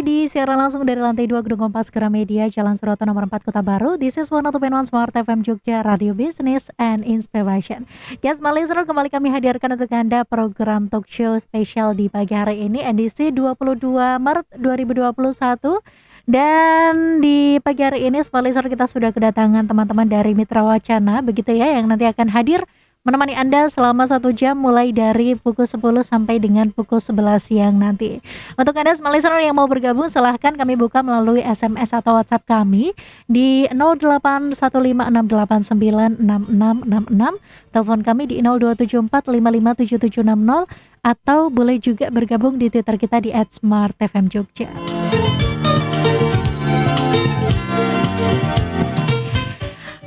di siaran langsung dari lantai 2 Gedung Kompas Gramedia, Jalan Suroto nomor 4 Kota Baru. This is 102.1 Smart FM Jogja, Radio Business and Inspiration. Yes, my listener, kembali kami hadirkan untuk Anda program talk show spesial di pagi hari ini, edisi 22 Maret 2021. Dan di pagi hari ini, smart listener, kita sudah kedatangan teman-teman dari Mitra Wacana, begitu ya, yang nanti akan hadir menemani Anda selama 1 jam mulai dari pukul 10 sampai dengan pukul 11 siang nanti. Untuk Anda smart listener yang mau bergabung, silahkan kami buka melalui SMS atau WhatsApp kami di 081586896666, telepon kami di 0274557760, atau boleh juga bergabung di Twitter kita di @smartfmjogja.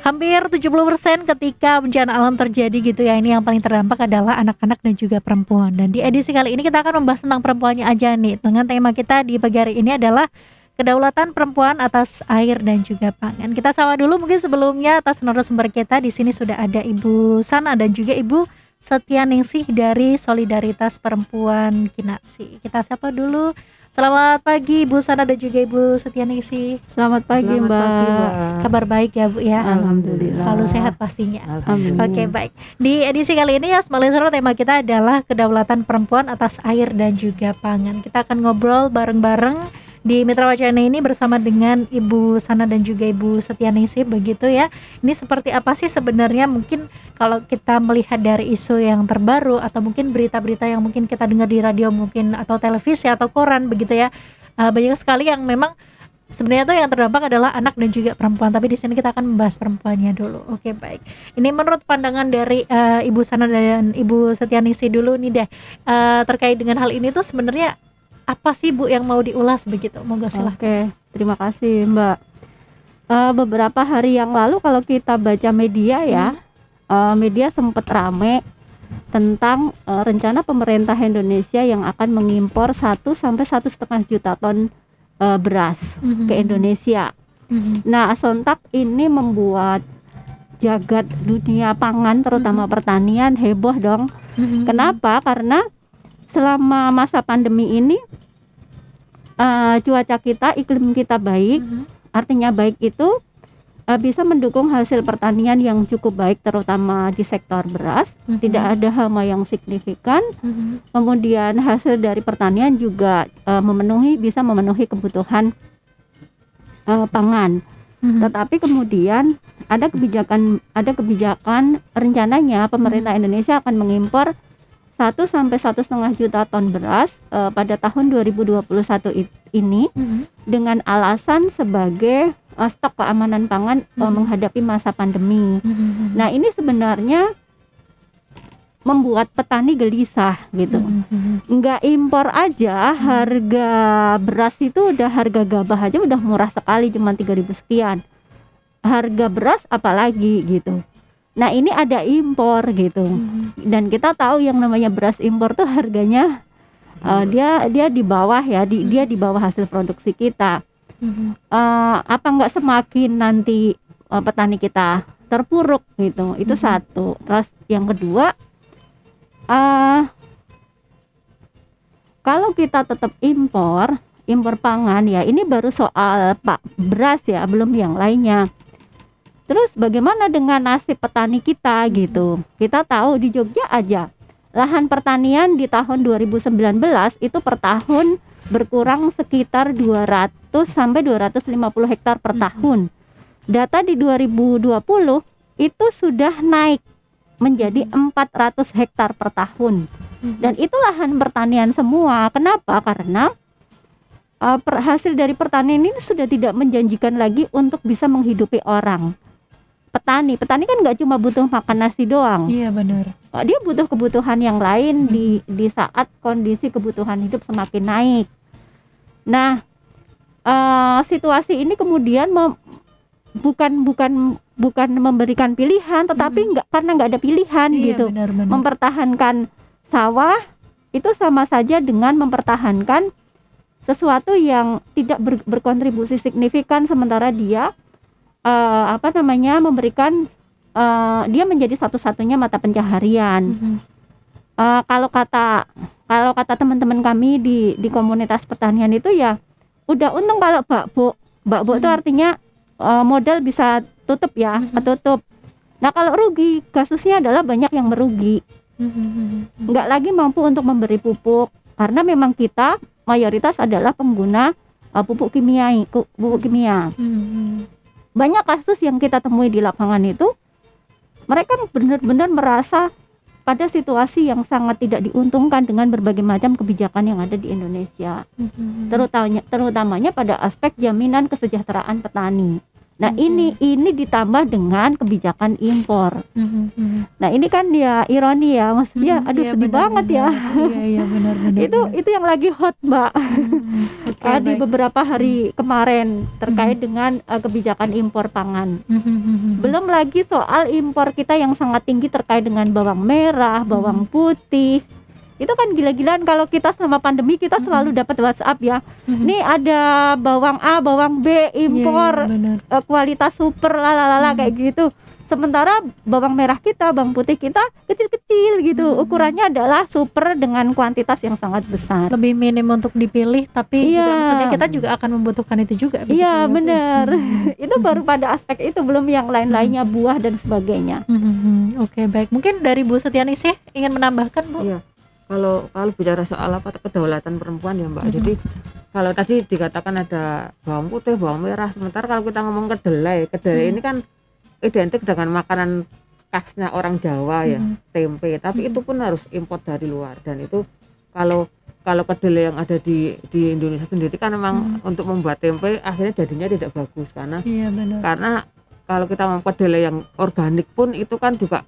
Hampir 70% ketika bencana alam terjadi gitu ya, ini yang paling terdampak adalah anak-anak dan juga perempuan. Dan di edisi kali ini kita akan membahas tentang perempuannya aja nih. Dengan tema kita di pagi hari ini adalah kedaulatan perempuan atas air dan juga pangan. Kita sapa dulu mungkin sebelumnya atas narasumber kita. Di sini sudah ada Ibu Sana dan juga Ibu Setyaningsih dari Solidaritas Perempuan Kinasi. Kita sapa dulu. Selamat pagi Ibu Sana dan juga Ibu Setyaningsih. Selamat pagi, Mbak. Kabar baik ya Bu ya? Alhamdulillah. Selalu sehat pastinya. Amin. Oke, baik. Di edisi kali ini ya smart listener, tema kita adalah kedaulatan perempuan atas air dan juga pangan. Kita akan ngobrol bareng-bareng di Mitra Wacana ini bersama dengan Ibu Sana dan juga Ibu Setyaningsih, begitu ya. Ini seperti apa sih sebenarnya, mungkin kalau kita melihat dari isu yang terbaru atau mungkin berita-berita yang mungkin kita dengar di radio mungkin atau televisi atau koran begitu ya. Banyak sekali yang memang sebenarnya tuh yang terdampak adalah anak dan juga perempuan, tapi di sini kita akan membahas perempuannya dulu. Oke, baik. Ini menurut pandangan dari Ibu Sana dan Ibu Setyaningsih dulu nih deh, terkait dengan hal ini tuh sebenarnya apa sih Bu yang mau diulas begitu? Monggo silahkan. Oke, terima kasih Mbak. Beberapa hari yang lalu kalau kita baca media ya, media sempat rame tentang rencana pemerintah Indonesia yang akan mengimpor 1 sampai 1,5 juta ton beras ke Indonesia. Nah, sontak ini membuat jagat dunia pangan terutama pertanian heboh dong. Kenapa? Karena selama masa pandemi ini cuaca kita, iklim kita baik. Artinya baik itu bisa mendukung hasil pertanian yang cukup baik, terutama di sektor beras. Tidak ada hama yang signifikan. Kemudian hasil dari pertanian juga bisa memenuhi kebutuhan pangan. Tetapi kemudian ada kebijakan rencananya pemerintah Indonesia akan mengimpor 1 sampai 1,5 juta ton beras pada tahun 2021 ini dengan alasan sebagai stok keamanan pangan menghadapi masa pandemi. Nah, ini sebenarnya membuat petani gelisah gitu. Nggak impor aja, harga beras itu harga gabah aja udah murah sekali, cuma 3.000 sekian. Harga beras apalagi gitu. Nah, ini ada impor gitu. Dan kita tahu yang namanya beras impor tuh harganya dia di bawah ya, dia di bawah hasil produksi kita. Apa nggak semakin nanti petani kita terpuruk gitu? Itu satu. Terus yang kedua, kalau kita tetap impor pangan ya, ini baru soal beras ya, belum yang lainnya. Terus bagaimana dengan nasib petani kita gitu? Kita tahu di Jogja aja lahan pertanian di tahun 2019 itu per tahun berkurang sekitar 200 sampai 250 hektar per tahun. Data di 2020 itu sudah naik menjadi 400 hektar per tahun. Dan itu lahan pertanian semua. Kenapa? Karena hasil dari pertanian ini sudah tidak menjanjikan lagi untuk bisa menghidupi orang. Petani kan nggak cuma butuh makan nasi doang. Iya, benar. Dia butuh kebutuhan yang lain di saat kondisi kebutuhan hidup semakin naik. Nah, situasi ini kemudian bukan memberikan pilihan, tetapi karena nggak ada pilihan gitu. Benar. Mempertahankan sawah itu sama saja dengan mempertahankan sesuatu yang tidak berkontribusi signifikan, sementara dia memberikan dia menjadi satu-satunya mata pencaharian. Kalau kata teman-teman kami di komunitas pertanian itu ya, udah untung kalau bakbo itu artinya modal bisa tutup ya, ketutup. Nah kalau rugi, kasusnya adalah banyak yang merugi, nggak lagi mampu untuk memberi pupuk karena memang kita mayoritas adalah pengguna pupuk kimia. Banyak kasus yang kita temui di lapangan itu, mereka benar-benar merasa pada situasi yang sangat tidak diuntungkan dengan berbagai macam kebijakan yang ada di Indonesia, terutamanya pada aspek jaminan kesejahteraan petani. Nah ini ditambah dengan kebijakan impor. Nah ini kan ya ironi ya, maksudnya aduh sedih banget ya. Iya benar. Itu yang lagi hot Mbak. Di beberapa hari kemarin terkait dengan kebijakan impor pangan. Belum lagi soal impor kita yang sangat tinggi terkait dengan bawang merah, bawang putih. Itu kan gila-gilaan. Kalau kita selama pandemi kita selalu dapat WhatsApp ya. Nih ada bawang A, bawang B impor, kualitas super lalala kayak gitu. Sementara bawang merah kita, bawang putih kita kecil-kecil gitu. Ukurannya adalah super dengan kuantitas yang sangat besar. Lebih minim untuk dipilih, tapi juga maksudnya kita juga akan membutuhkan itu juga. Iya benar. Itu baru pada aspek itu, belum yang lain-lainnya, buah dan sebagainya. Oke, baik. Mungkin dari Bu Setiani sih ingin menambahkan, Bu? Iya. Kalau bicara soal kedaulatan perempuan ya Mbak. Jadi kalau tadi dikatakan ada bawang putih, bawang merah, sementara kalau kita ngomong kedelai ini kan identik dengan makanan khasnya orang Jawa ya, tempe. Tapi itu pun harus impor dari luar, dan itu kalau kedelai yang ada di Indonesia sendiri kan memang untuk membuat tempe akhirnya jadinya tidak bagus karena karena kalau kita ngomong kedelai yang organik pun itu kan juga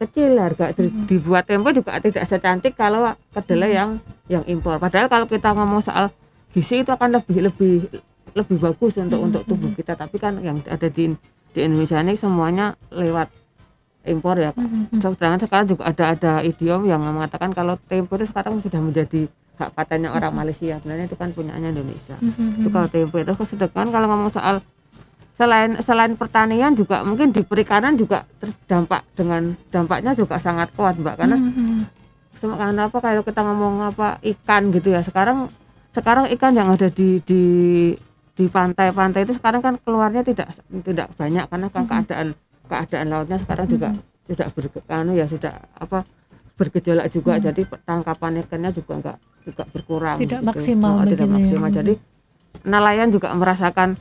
kecil, harga dibuat tempe juga tidak secantik kalau kedelai yang impor. Padahal kalau kita ngomong soal gizi itu akan lebih bagus untuk tubuh kita, tapi kan yang ada di Indonesia ini semuanya lewat impor ya. Sedangkan sekarang juga ada idiom yang mengatakan kalau tempe itu sekarang sudah menjadi hak patennya orang Malaysia, sebenarnya itu kan punyanya Indonesia. Itu kalau tempe itu. Sedangkan kalau ngomong soal selain pertanian juga mungkin di perikanan juga terdampak, dengan dampaknya juga sangat kuat Mbak, karena kalau kita ngomong ikan gitu ya, sekarang ikan yang ada di pantai-pantai itu sekarang kan keluarnya tidak banyak karena kan keadaan lautnya sekarang juga sudah bergejolak juga, jadi tangkapan ikannya juga berkurang, tidak gitu. maksimal. Tidak maksimal. Jadi nelayan juga merasakan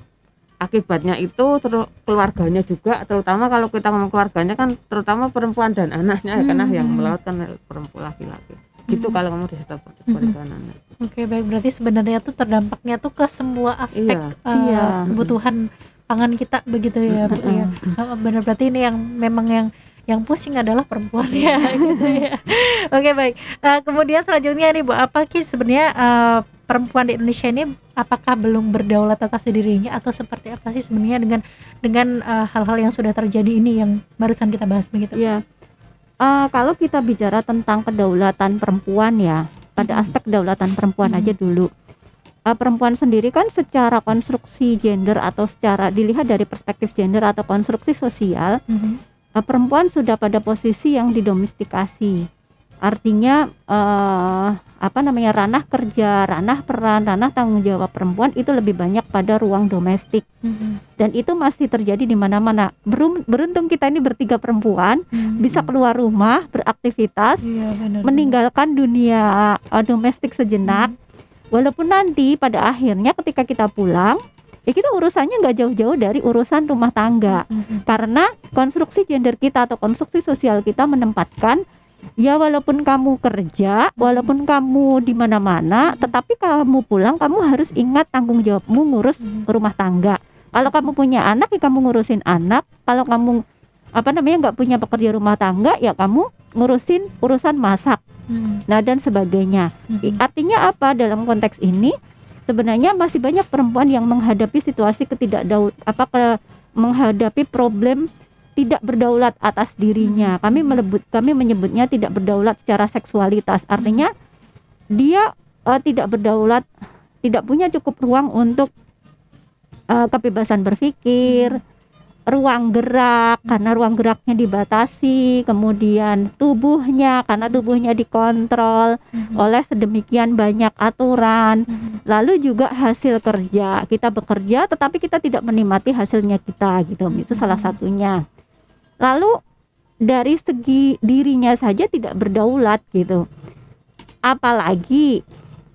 akibatnya itu, keluarganya juga, terutama kalau kita ngomong keluarganya kan terutama perempuan dan anaknya ya, karena yang melaut kan perempuan laki-laki gitu kalau ngomong di sektor perikanan. Oke, baik, berarti sebenarnya tuh terdampaknya tuh ke semua aspek kebutuhan pangan kita begitu ya Bu ya. Benar, berarti ini yang memang yang pusing adalah perempuan ya gitu ya. Oke, baik. Kemudian selanjutnya nih Bu, apa sebenarnya perempuan di Indonesia ini apakah belum berdaulat atas dirinya atau seperti apa sih sebenarnya dengan hal-hal yang sudah terjadi ini yang barusan kita bahas begitu? Ya, kalau kita bicara tentang kedaulatan perempuan ya, pada aspek kedaulatan perempuan aja dulu. Perempuan sendiri kan secara konstruksi gender atau secara dilihat dari perspektif gender atau konstruksi sosial, perempuan sudah pada posisi yang didomestikasi. Artinya ranah kerja, ranah peran, ranah tanggung jawab perempuan itu lebih banyak pada ruang domestik. Dan itu masih terjadi di mana-mana. Beruntung kita ini bertiga perempuan bisa keluar rumah, beraktivitas, meninggalkan dunia domestik sejenak. Walaupun nanti pada akhirnya ketika kita pulang, ya kita urusannya nggak jauh-jauh dari urusan rumah tangga. Karena konstruksi gender kita atau konstruksi sosial kita menempatkan, ya walaupun kamu kerja, walaupun kamu di mana-mana, tetapi kamu pulang kamu harus ingat tanggung jawabmu ngurus rumah tangga. Kalau kamu punya anak, ya kamu ngurusin anak. Kalau kamu nggak punya pekerja rumah tangga, ya kamu ngurusin urusan masak. Nah dan sebagainya. Artinya apa dalam konteks ini? Sebenarnya masih banyak perempuan yang menghadapi situasi menghadapi problem tidak berdaulat atas dirinya. Kami menyebutnya tidak berdaulat secara seksualitas. Artinya dia tidak berdaulat, tidak punya cukup ruang untuk kebebasan berpikir, ruang gerak karena ruang geraknya dibatasi, kemudian tubuhnya karena tubuhnya dikontrol oleh sedemikian banyak aturan. Lalu juga hasil kerja, kita bekerja tetapi kita tidak menikmati hasilnya kita gitu, itu salah satunya. Lalu dari segi dirinya saja tidak berdaulat gitu, apalagi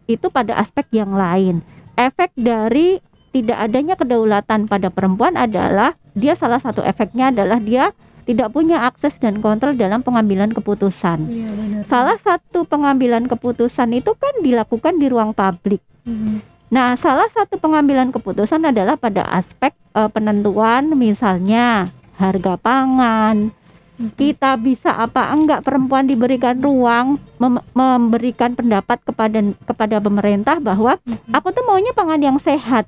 itu pada aspek yang lain. Efek dari tidak adanya kedaulatan pada perempuan adalah dia, salah satu efeknya adalah dia tidak punya akses dan kontrol dalam pengambilan keputusan. Iya, benar. Salah satu pengambilan keputusan itu kan dilakukan di ruang publik. Nah, salah satu pengambilan keputusan adalah pada aspek penentuan misalnya harga pangan. Kita bisa apa enggak perempuan diberikan ruang memberikan pendapat kepada pemerintah bahwa aku tuh maunya pangan yang sehat.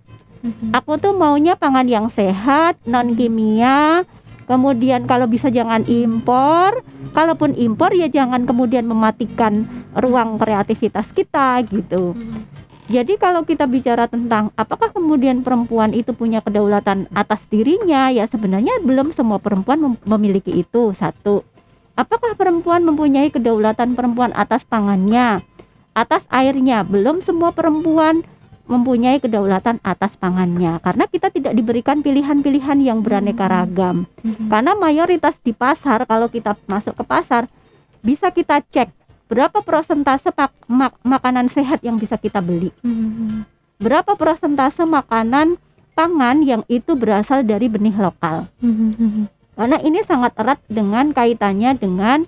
Aku tuh maunya pangan yang sehat, non kimia. Kemudian kalau bisa jangan impor. Kalaupun impor ya jangan kemudian mematikan ruang kreativitas kita gitu. Jadi kalau kita bicara tentang apakah kemudian perempuan itu punya kedaulatan atas dirinya, ya sebenarnya belum semua perempuan memiliki itu. Satu, apakah perempuan mempunyai kedaulatan perempuan atas pangannya, atas airnya? Belum semua perempuan mempunyai kedaulatan atas pangannya, karena kita tidak diberikan pilihan-pilihan yang beraneka ragam. Karena mayoritas di pasar, kalau kita masuk ke pasar, bisa kita cek berapa persentase makanan sehat yang bisa kita beli, berapa persentase makanan pangan yang itu berasal dari benih lokal. Karena ini sangat erat dengan kaitannya dengan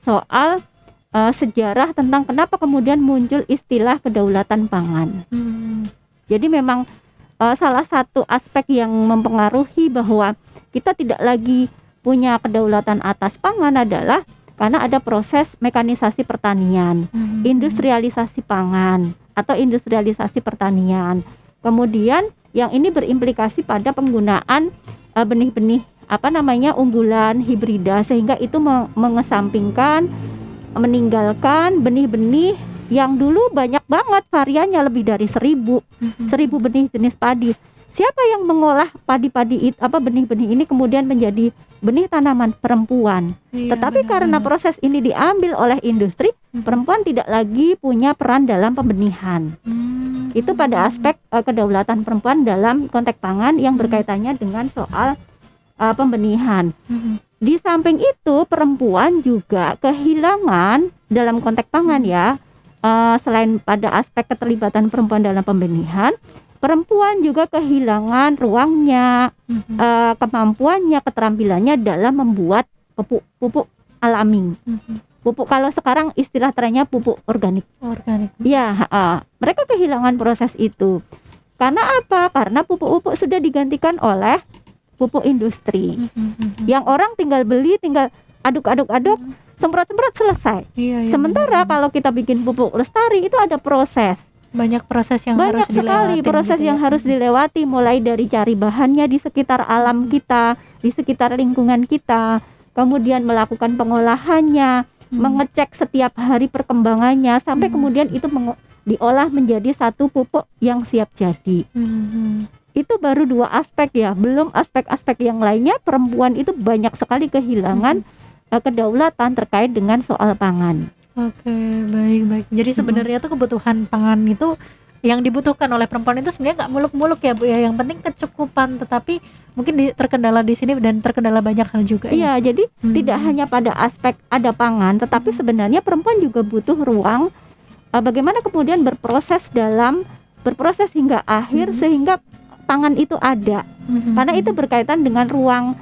soal sejarah tentang kenapa kemudian muncul istilah kedaulatan pangan. Jadi memang salah satu aspek yang mempengaruhi bahwa kita tidak lagi punya kedaulatan atas pangan adalah karena ada proses mekanisasi pertanian, industrialisasi pangan atau industrialisasi pertanian. Kemudian yang ini berimplikasi pada penggunaan benih-benih unggulan, hibrida, sehingga itu mengesampingkan, meninggalkan benih-benih yang dulu banyak banget variannya, lebih dari 1000 benih jenis padi. Siapa yang mengolah padi-padi itu, benih-benih ini kemudian menjadi benih tanaman? Perempuan. Tetapi karena proses ini diambil oleh industri, perempuan tidak lagi punya peran dalam pembenihan. Itu pada aspek kedaulatan perempuan dalam konteks pangan yang berkaitannya dengan soal pembenihan. Di samping itu perempuan juga kehilangan dalam konteks pangan ya, selain pada aspek keterlibatan perempuan dalam pembenihan, perempuan juga kehilangan ruangnya, kemampuannya, keterampilannya dalam membuat pupuk alami. Pupuk, kalau sekarang istilah trennya pupuk organik. Ya, mereka kehilangan proses itu. Karena apa? Karena pupuk-pupuk sudah digantikan oleh pupuk industri. Yang orang tinggal beli, tinggal aduk-aduk, semprot-semprot, selesai. Sementara kalau kita bikin pupuk lestari itu ada proses. Banyak proses yang Banyak harus sekali proses gitu yang harus dilewati, mulai dari cari bahannya di sekitar alam kita, di sekitar lingkungan kita, kemudian melakukan pengolahannya, mengecek setiap hari perkembangannya, sampai kemudian itu diolah menjadi satu pupuk yang siap jadi. Itu baru 2 aspek ya, belum aspek-aspek yang lainnya. Perempuan itu banyak sekali kehilangan kedaulatan terkait dengan soal pangan. Oke, baik. Jadi sebenarnya tuh kebutuhan pangan itu yang dibutuhkan oleh perempuan itu sebenarnya nggak muluk-muluk ya Bu ya. Yang penting kecukupan, tetapi mungkin terkendala di sini dan terkendala banyak hal juga. Iya, jadi tidak hanya pada aspek ada pangan, tetapi sebenarnya perempuan juga butuh ruang bagaimana kemudian berproses hingga akhir sehingga pangan itu ada. Karena itu berkaitan dengan ruang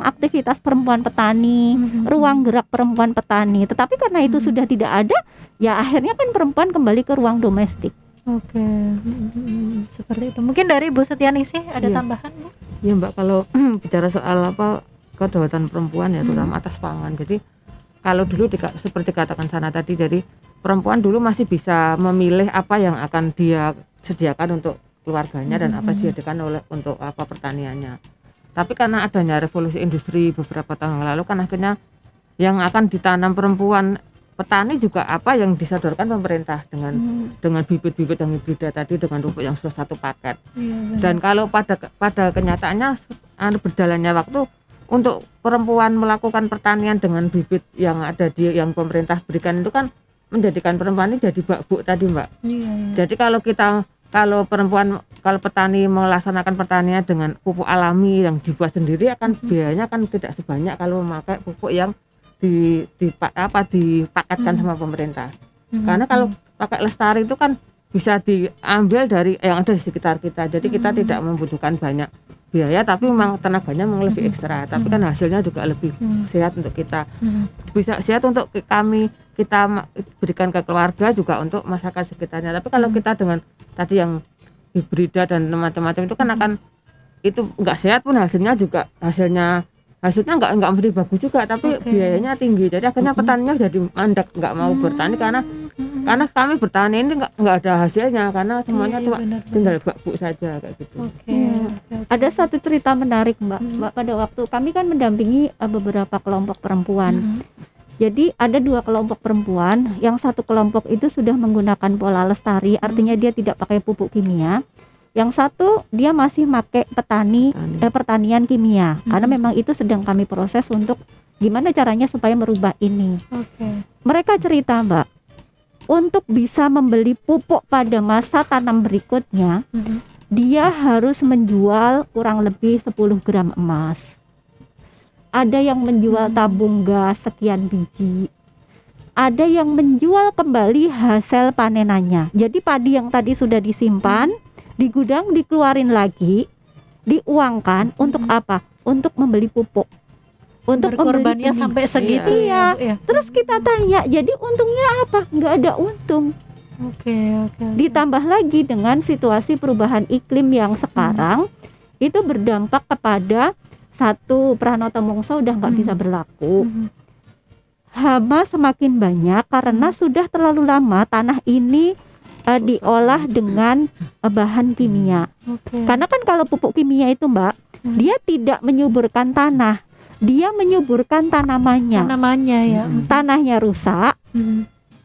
aktivitas perempuan petani, ruang gerak perempuan petani. Tetapi karena itu sudah tidak ada, ya akhirnya kan perempuan kembali ke ruang domestik. Oke, seperti itu. Mungkin dari Bu Setiani sih ada tambahan, Bu? Ya Mbak, kalau bicara soal kedaulatan perempuan ya, terutama atas pangan. Jadi kalau dulu seperti katakan Sana tadi, jadi perempuan dulu masih bisa memilih apa yang akan dia sediakan untuk keluarganya dan apa disediakan untuk pertaniannya. Tapi karena adanya revolusi industri beberapa tahun yang lalu kan akhirnya yang akan ditanam perempuan petani juga apa yang disodorkan pemerintah dengan bibit-bibit yang hibrida tadi, dengan pupuk yang sudah satu paket. Dan kalau pada kenyataannya berjalannya waktu, untuk perempuan melakukan pertanian dengan bibit yang ada yang pemerintah berikan itu kan menjadikan perempuan ini jadi bakbuk tadi, Mbak. Jadi kalau petani melaksanakan pertanian dengan pupuk alami yang dibuat sendiri, akan biayanya kan tidak sebanyak kalau memakai pupuk yang dipaketkan sama pemerintah. Karena kalau pakai lestari itu kan bisa diambil dari yang ada di sekitar kita. Jadi kita tidak membutuhkan banyak biaya, tapi memang tenaganya memang lebih ekstra. Tapi kan hasilnya juga lebih sehat untuk kita. Bisa sehat untuk kita berikan ke keluarga, juga untuk masyarakat sekitarnya. Tapi kalau kita dengan tadi yang hibrida dan macam-macam itu kan akan itu nggak sehat pun hasilnya nggak mesti bagus juga, tapi biayanya tinggi. Jadi akhirnya petaninya jadi mandek, nggak mau bertani karena kami bertani ini nggak ada hasilnya, karena semuanya cuma tinggal bakbuk saja kayak gitu. Ada satu cerita menarik, Mbak. Pada waktu kami kan mendampingi beberapa kelompok perempuan. Jadi ada 2 kelompok perempuan, yang satu kelompok itu sudah menggunakan pola lestari, artinya dia tidak pakai pupuk kimia. Yang satu dia masih pakai pertanian kimia, karena memang itu sedang kami proses untuk gimana caranya supaya merubah ini. Mereka cerita, Mbak, untuk bisa membeli pupuk pada masa tanam berikutnya, dia harus menjual kurang lebih 10 gram emas. Ada yang menjual tabung gas sekian biji, ada yang menjual kembali hasil panenannya. Jadi padi yang tadi sudah disimpan di gudang dikeluarin lagi, diuangkan untuk apa? Untuk membeli pupuk. Untuk berkorbannya sampai segitu. Iya. Terus kita tanya, jadi untungnya apa? Nggak ada untung. Ditambah lagi dengan situasi perubahan iklim yang sekarang itu berdampak kepada satu, Pranoto Mongso udah nggak bisa berlaku. Hama semakin banyak karena sudah terlalu lama tanah ini diolah dengan bahan kimia. Karena kan kalau pupuk kimia itu, Mbak, dia tidak menyuburkan tanah, dia menyuburkan tanamannya ya. Tanahnya rusak,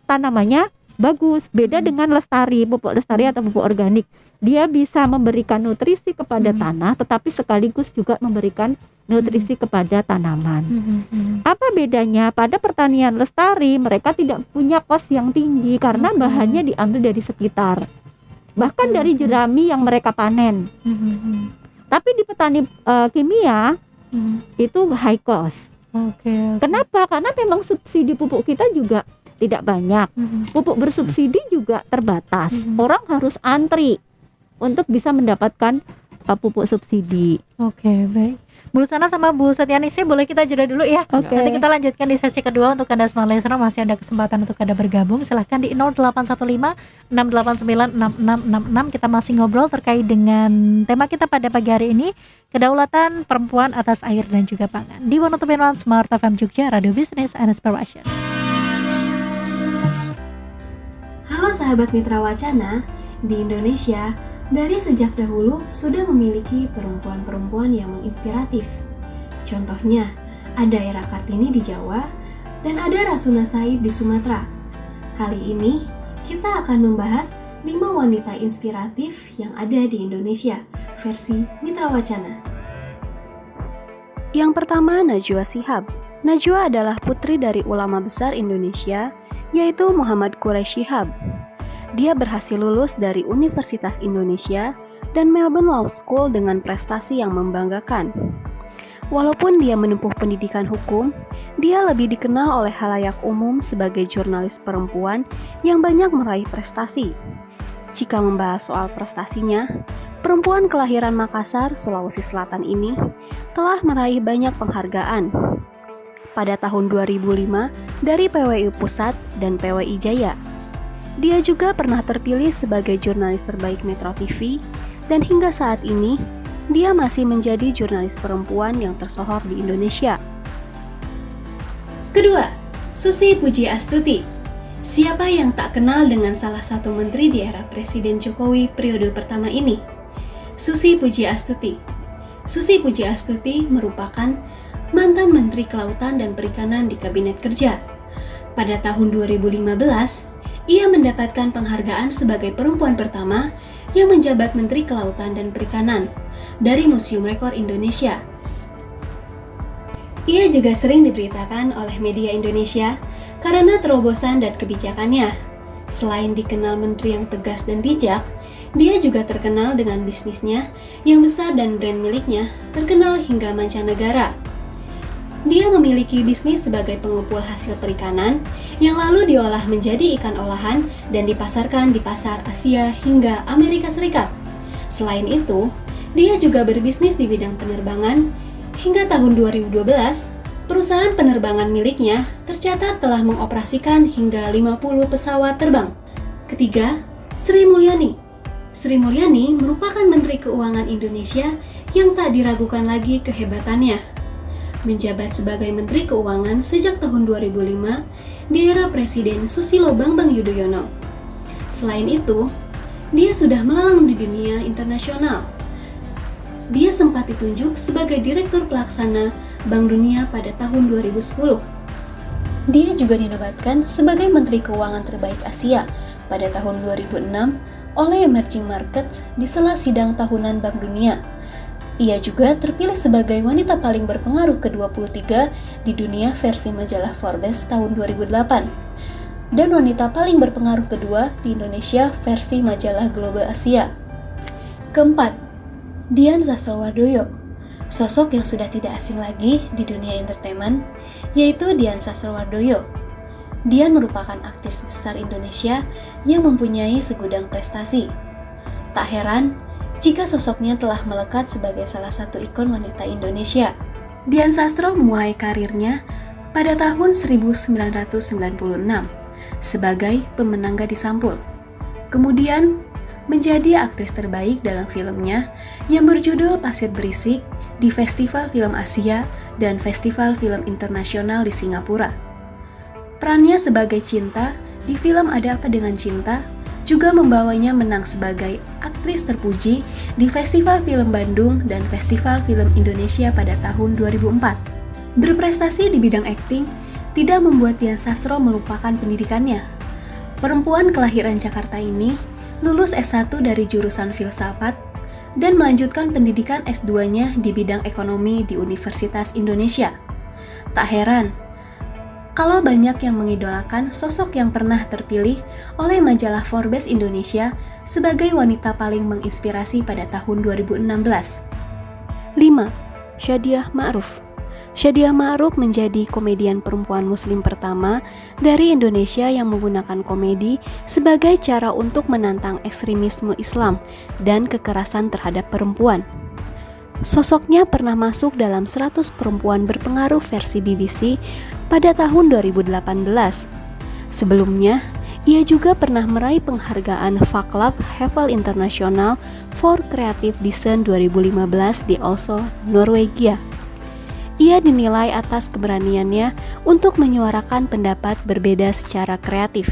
tanamannya bagus. Beda dengan lestari, pupuk lestari atau pupuk organik, dia bisa memberikan nutrisi kepada tanah, tetapi sekaligus juga memberikan nutrisi kepada tanaman. Apa bedanya? Pada pertanian lestari mereka tidak punya kos yang tinggi karena bahannya diambil dari sekitar, bahkan dari jerami yang mereka panen. Tapi di petani kimia itu high cost. Kenapa? Karena memang subsidi pupuk kita juga tidak banyak. Pupuk bersubsidi juga terbatas. Orang harus antri untuk bisa mendapatkan pupuk subsidi. Baik. Bu Sana sama Bu Setianingsih, boleh kita jeda dulu ya. Nanti kita lanjutkan di sesi kedua. Untuk Anda semua listener masih ada kesempatan untuk Anda bergabung. Silahkan di 0815 689 6666. Kita masih ngobrol terkait dengan tema kita pada pagi hari ini, kedaulatan perempuan atas air dan juga pangan, di 101.1 Smart FM Jogja, Radio Business and Inspiration. Halo sahabat Mitra Wacana, di Indonesia dari sejak dahulu sudah memiliki perempuan-perempuan yang menginspiratif. Contohnya, ada Era Kartini di Jawa dan ada Rasuna Said di Sumatera. Kali ini, kita akan membahas 5 wanita inspiratif yang ada di Indonesia, versi Mitra Wacana. Yang pertama, Najwa Shihab. Najwa adalah putri dari ulama besar Indonesia, yaitu Muhammad Quraish Shihab. Dia berhasil lulus dari Universitas Indonesia dan Melbourne Law School dengan prestasi yang membanggakan. Walaupun dia menempuh pendidikan hukum, dia lebih dikenal oleh khalayak umum sebagai jurnalis perempuan yang banyak meraih prestasi. Jika membahas soal prestasinya, perempuan kelahiran Makassar, Sulawesi Selatan ini telah meraih banyak penghargaan. Pada tahun 2005 dari PWI Pusat dan PWI Jaya. Dia juga pernah terpilih sebagai jurnalis terbaik Metro TV, dan hingga saat ini, dia masih menjadi jurnalis perempuan yang tersohor di Indonesia. Kedua, Susi Pujiastuti. Siapa yang tak kenal dengan salah satu menteri di era Presiden Jokowi periode pertama ini? Susi Pujiastuti. Susi Pujiastuti merupakan mantan Menteri Kelautan dan Perikanan di Kabinet Kerja. Pada tahun 2015, ia mendapatkan penghargaan sebagai perempuan pertama yang menjabat Menteri Kelautan dan Perikanan dari Museum Rekor Indonesia. Ia juga sering diberitakan oleh media Indonesia karena terobosan dan kebijakannya. Selain dikenal menteri yang tegas dan bijak, dia juga terkenal dengan bisnisnya yang besar dan brand miliknya terkenal hingga mancanegara. Dia memiliki bisnis sebagai pengepul hasil perikanan yang lalu diolah menjadi ikan olahan dan dipasarkan di pasar Asia hingga Amerika Serikat. Selain itu, dia juga berbisnis di bidang penerbangan. Hingga tahun 2012, perusahaan penerbangan miliknya tercatat telah mengoperasikan hingga 50 pesawat terbang. Ketiga, Sri Mulyani. Sri Mulyani merupakan Menteri Keuangan Indonesia yang tak diragukan lagi kehebatannya. Menjabat sebagai Menteri Keuangan sejak tahun 2005 di era Presiden Susilo Bambang Yudhoyono. Selain itu, dia sudah melalang di dunia internasional. Dia sempat ditunjuk sebagai Direktur Pelaksana Bank Dunia pada tahun 2010. Dia juga dinobatkan sebagai Menteri Keuangan Terbaik Asia pada tahun 2006 oleh Emerging Markets di sela sidang tahunan Bank Dunia. Ia juga terpilih sebagai wanita paling berpengaruh ke-23 di dunia versi majalah Forbes tahun 2008 dan wanita paling berpengaruh kedua di Indonesia versi majalah Global Asia. Keempat, Dian Sastrowardoyo, sosok yang sudah tidak asing lagi di dunia entertainment, yaitu Dian Sastrowardoyo. Dian merupakan aktris besar Indonesia yang mempunyai segudang prestasi. Tak heran jika sosoknya telah melekat sebagai salah satu ikon wanita Indonesia. Dian Sastro memulai karirnya pada tahun 1996 sebagai pemenang Gadis Sampul. Kemudian menjadi aktris terbaik dalam filmnya yang berjudul Pasir Berisik di Festival Film Asia dan Festival Film Internasional di Singapura. Perannya sebagai Cinta di film Ada Apa Dengan Cinta juga membawanya menang sebagai aktris terpuji di Festival Film Bandung dan Festival Film Indonesia pada tahun 2004. Berprestasi di bidang akting tidak membuat Dian Sastro melupakan pendidikannya. Perempuan kelahiran Jakarta ini lulus S1 dari jurusan filsafat dan melanjutkan pendidikan S2-nya di bidang ekonomi di Universitas Indonesia. Tak heran kalau banyak yang mengidolakan sosok yang pernah terpilih oleh majalah Forbes Indonesia sebagai wanita paling menginspirasi pada tahun 2016. 5. Shadiah Ma'ruf. Shadiah Ma'ruf menjadi komedian perempuan muslim pertama dari Indonesia yang menggunakan komedi sebagai cara untuk menantang ekstremisme Islam dan kekerasan terhadap perempuan. Sosoknya pernah masuk dalam 100 perempuan berpengaruh versi BBC pada tahun 2018. Sebelumnya, ia juga pernah meraih penghargaan Vaclav Havel International for Creative Design 2015 di Oslo, Norwegia. Ia dinilai atas keberaniannya untuk menyuarakan pendapat berbeda secara kreatif.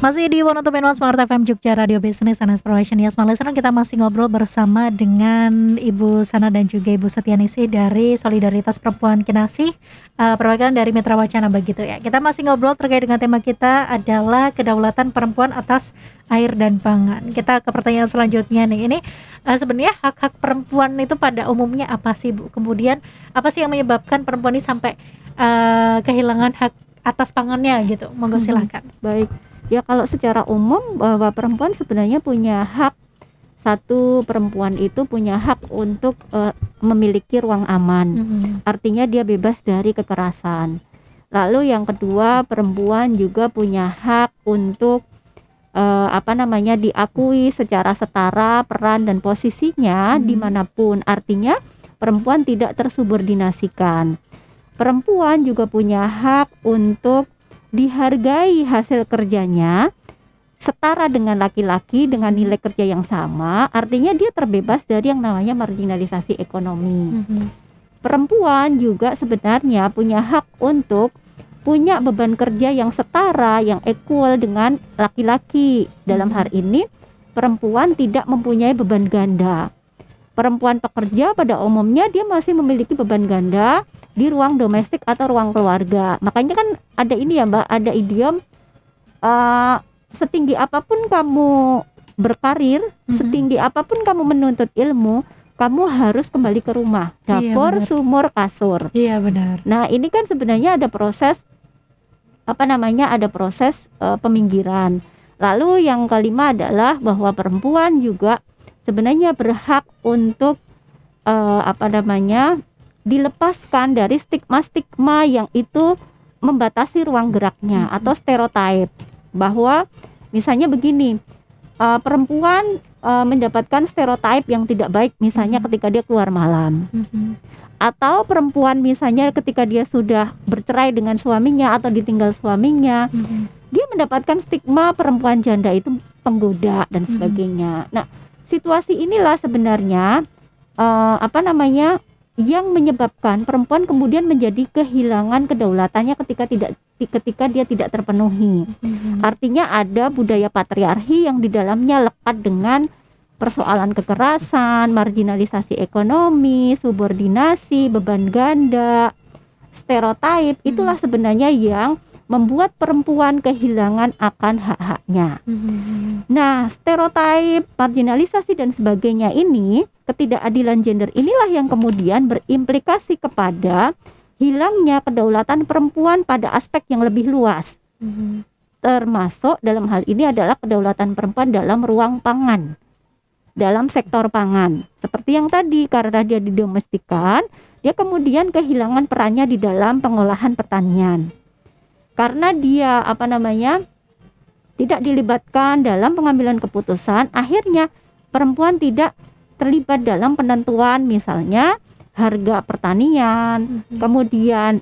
Masih di 102.1 Smart FM Jogja Radio Business and Inspiration ya, Smart Listener. Kita masih ngobrol bersama dengan Ibu Sana dan juga Ibu Setianingsih dari Solidaritas Perempuan Kinasih, perwakilan dari Mitra Wacana begitu ya. Kita masih ngobrol terkait dengan tema kita adalah kedaulatan perempuan atas air dan pangan. Kita ke pertanyaan selanjutnya nih. Ini sebenarnya hak-hak perempuan itu pada umumnya apa sih, Bu? Kemudian apa sih yang menyebabkan perempuan ini sampai kehilangan hak atas pangannya gitu? Monggo silahkan. Baik. Ya, kalau secara umum bahwa perempuan sebenarnya punya hak, satu, perempuan itu punya hak untuk memiliki ruang aman. Artinya dia bebas dari kekerasan. Lalu yang kedua, perempuan juga punya hak untuk diakui secara setara peran dan posisinya dimanapun. Artinya perempuan tidak tersubordinasikan. Perempuan juga punya hak untuk dihargai hasil kerjanya setara dengan laki-laki dengan nilai kerja yang sama. Artinya dia terbebas dari yang namanya marginalisasi ekonomi. Perempuan juga sebenarnya punya hak untuk punya beban kerja yang setara, yang equal dengan laki-laki. Dalam hal ini perempuan tidak mempunyai beban ganda. Perempuan pekerja pada umumnya dia masih memiliki beban ganda di ruang domestik atau ruang keluarga. Makanya kan ada ini ya Mbak, ada idiom setinggi apapun kamu berkarir, setinggi apapun kamu menuntut ilmu, kamu harus kembali ke rumah, dapur, sumur, kasur. Iya benar. Nah, ini kan sebenarnya ada proses peminggiran. Lalu yang kelima adalah bahwa perempuan juga sebenarnya berhak untuk dilepaskan dari stigma-stigma yang itu membatasi ruang geraknya atau stereotip, bahwa misalnya begini, perempuan mendapatkan stereotip yang tidak baik misalnya ketika dia keluar malam, atau perempuan misalnya ketika dia sudah bercerai dengan suaminya atau ditinggal suaminya, dia mendapatkan stigma perempuan janda itu penggoda dan sebagainya. Nah, situasi inilah sebenarnya yang menyebabkan perempuan kemudian menjadi kehilangan kedaulatannya ketika dia tidak terpenuhi. Artinya ada budaya patriarki yang di dalamnya lekat dengan persoalan kekerasan, marginalisasi ekonomi, subordinasi, beban ganda, stereotip. Itulah sebenarnya yang membuat perempuan kehilangan akan hak-haknya. Nah, stereotip, marginalisasi dan sebagainya ini, ketidakadilan gender inilah yang kemudian berimplikasi kepada hilangnya kedaulatan perempuan pada aspek yang lebih luas. Termasuk dalam hal ini adalah kedaulatan perempuan dalam ruang pangan, dalam sektor pangan. Seperti yang tadi, karena dia didomestikan, dia kemudian kehilangan perannya di dalam pengolahan pertanian. Karena dia tidak dilibatkan dalam pengambilan keputusan, akhirnya perempuan tidak terlibat dalam penentuan misalnya harga pertanian, kemudian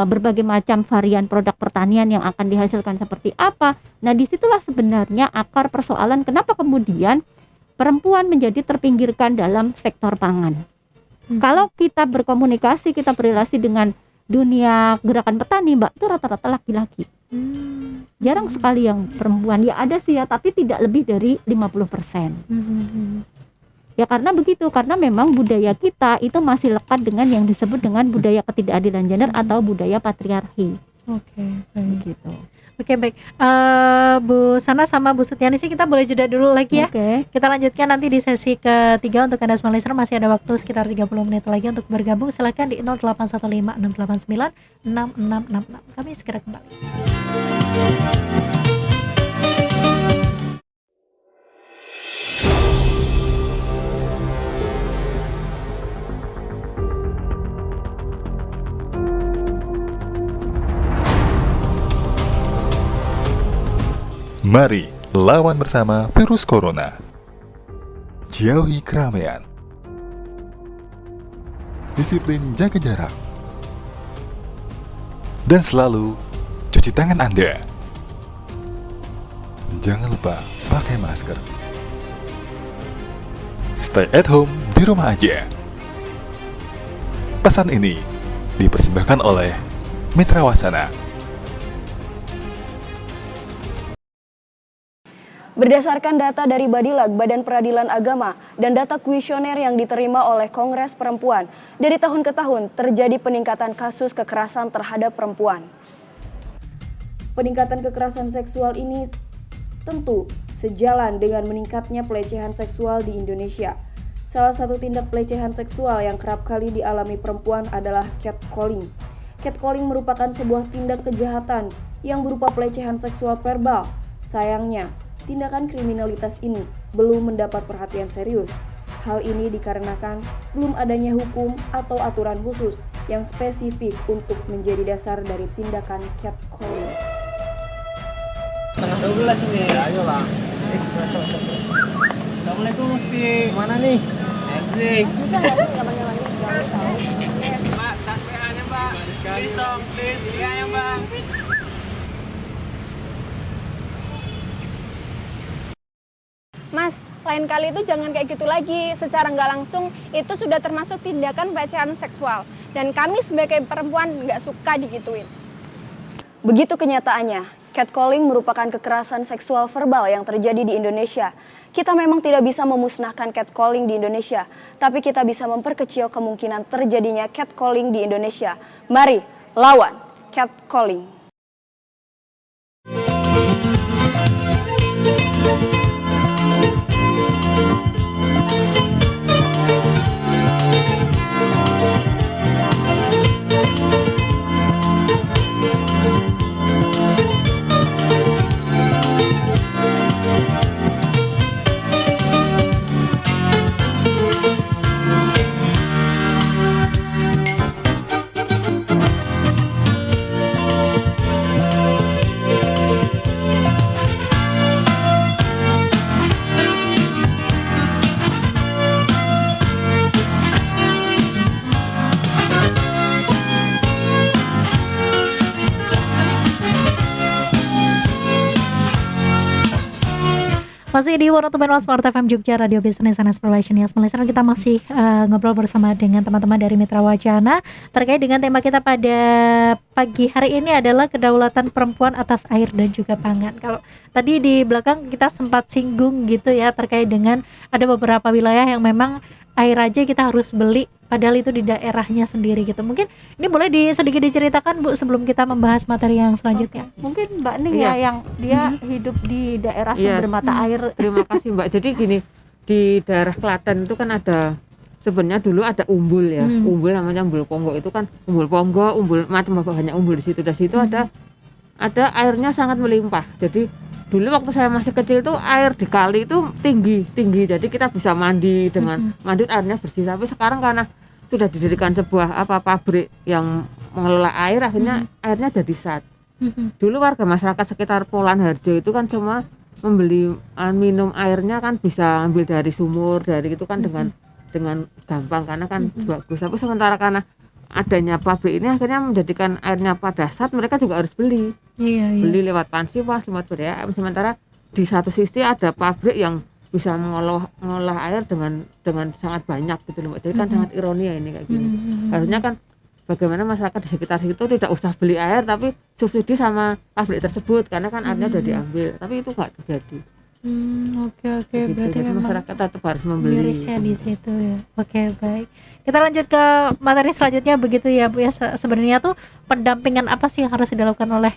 berbagai macam varian produk pertanian yang akan dihasilkan seperti apa. Nah, disitulah sebenarnya akar persoalan kenapa kemudian perempuan menjadi terpinggirkan dalam sektor pangan. Kalau kita berkomunikasi, kita berrelasi dengan dunia gerakan petani, Mbak, itu rata-rata laki-laki. Jarang sekali yang perempuan. Ya ada sih ya, tapi tidak lebih dari 50%. Ya karena begitu, karena memang budaya kita itu masih lekat dengan yang disebut dengan budaya ketidakadilan gender atau budaya patriarki. Oke, baik. Gitu. Oke, baik. Bu Sana sama Bu Setianingsih, kita boleh jeda dulu lagi ya. Kita lanjutkan nanti di sesi ketiga. Untuk Anda semua listener masih ada waktu sekitar 30 menit lagi untuk bergabung. Silakan di 0815689666. Kami segera kembali. Mari lawan bersama virus corona. Jauhi keramaian. Disiplin jaga jarak. Dan selalu cuci tangan Anda. Jangan lupa pakai masker. Stay at home di rumah aja. Pesan ini dipersembahkan oleh Mitra Wacana. Berdasarkan data dari Badilag, Badan Peradilan Agama, dan data kuesioner yang diterima oleh Kongres Perempuan, dari tahun ke tahun terjadi peningkatan kasus kekerasan terhadap perempuan. Peningkatan kekerasan seksual ini tentu sejalan dengan meningkatnya pelecehan seksual di Indonesia. Salah satu tindak pelecehan seksual yang kerap kali dialami perempuan adalah catcalling. Catcalling merupakan sebuah tindak kejahatan yang berupa pelecehan seksual verbal. Sayangnya, tindakan kriminalitas ini belum mendapat perhatian serius. Hal ini dikarenakan belum adanya hukum atau aturan khusus yang spesifik untuk menjadi dasar dari tindakan catcalling. Tengah 12 ini. Ya, ayolah. Assalamualaikum Mufti. Mana nih? Asik. Mbak, tas PA-nya Mbak. Please dong, please. PA-nya Mbak. Mas, lain kali itu jangan kayak gitu lagi. Secara nggak langsung, itu sudah termasuk tindakan pelecehan seksual. Dan kami sebagai perempuan nggak suka digituin. Begitu kenyataannya. Catcalling merupakan kekerasan seksual verbal yang terjadi di Indonesia. Kita memang tidak bisa memusnahkan catcalling di Indonesia, tapi kita bisa memperkecil kemungkinan terjadinya catcalling di Indonesia. Mari lawan catcalling. Masih di 102.1 Smart FM Jogja, Radio Business and Inspiration. Ya, listener, kita masih ngobrol bersama dengan teman-teman dari Mitra Wacana terkait dengan tema kita pada pagi hari ini adalah kedaulatan perempuan atas air dan juga pangan. Kalau tadi di belakang kita sempat singgung gitu ya, terkait dengan ada beberapa wilayah yang memang air aja kita harus beli, padahal itu di daerahnya sendiri gitu. Mungkin ini boleh sedikit diceritakan Bu sebelum kita membahas materi yang selanjutnya. Mungkin Mbak Ning ya yang dia hidup di daerah sumber mata air. Terima kasih Mbak. Jadi gini, di daerah Klaten itu kan ada, sebenarnya dulu ada umbul ya. Umbul namanya Umbul Ponggo, itu kan umbul Ponggo, umbul macam banyak umbul di situ. Dari situ ada airnya sangat melimpah. Jadi dulu waktu saya masih kecil itu air di kali itu tinggi, jadi kita bisa mandi dengan mandi airnya bersih. Tapi sekarang karena sudah didirikan sebuah pabrik yang mengelola air, akhirnya airnya jadi sat. Dulu warga masyarakat sekitar Polan Harjo itu kan cuma membeli minum airnya kan bisa ambil dari sumur, dari itu kan dengan gampang karena kan bagus. Tapi sementara karena adanya pabrik ini akhirnya menjadikan airnya pada saat mereka juga harus beli. Beli lewat Pansiwas, lewat BDAM. Sementara di satu sisi ada pabrik yang bisa mengolah air dengan sangat banyak gitu loh. Jadi kan sangat ironi ya ini kayak gini. Harusnya kan bagaimana masyarakat di sekitar situ tidak usah beli air tapi subsidi sama pabrik tersebut karena kan airnya sudah diambil. Tapi itu nggak terjadi. Oke. Gitu. Berarti jadi memang masyarakat tetap harus membeli. mirisnya di situ ya. Oke, baik. Kita lanjut ke materi selanjutnya begitu ya Bu ya. Sebenarnya tuh pendampingan apa sih yang harus dilakukan oleh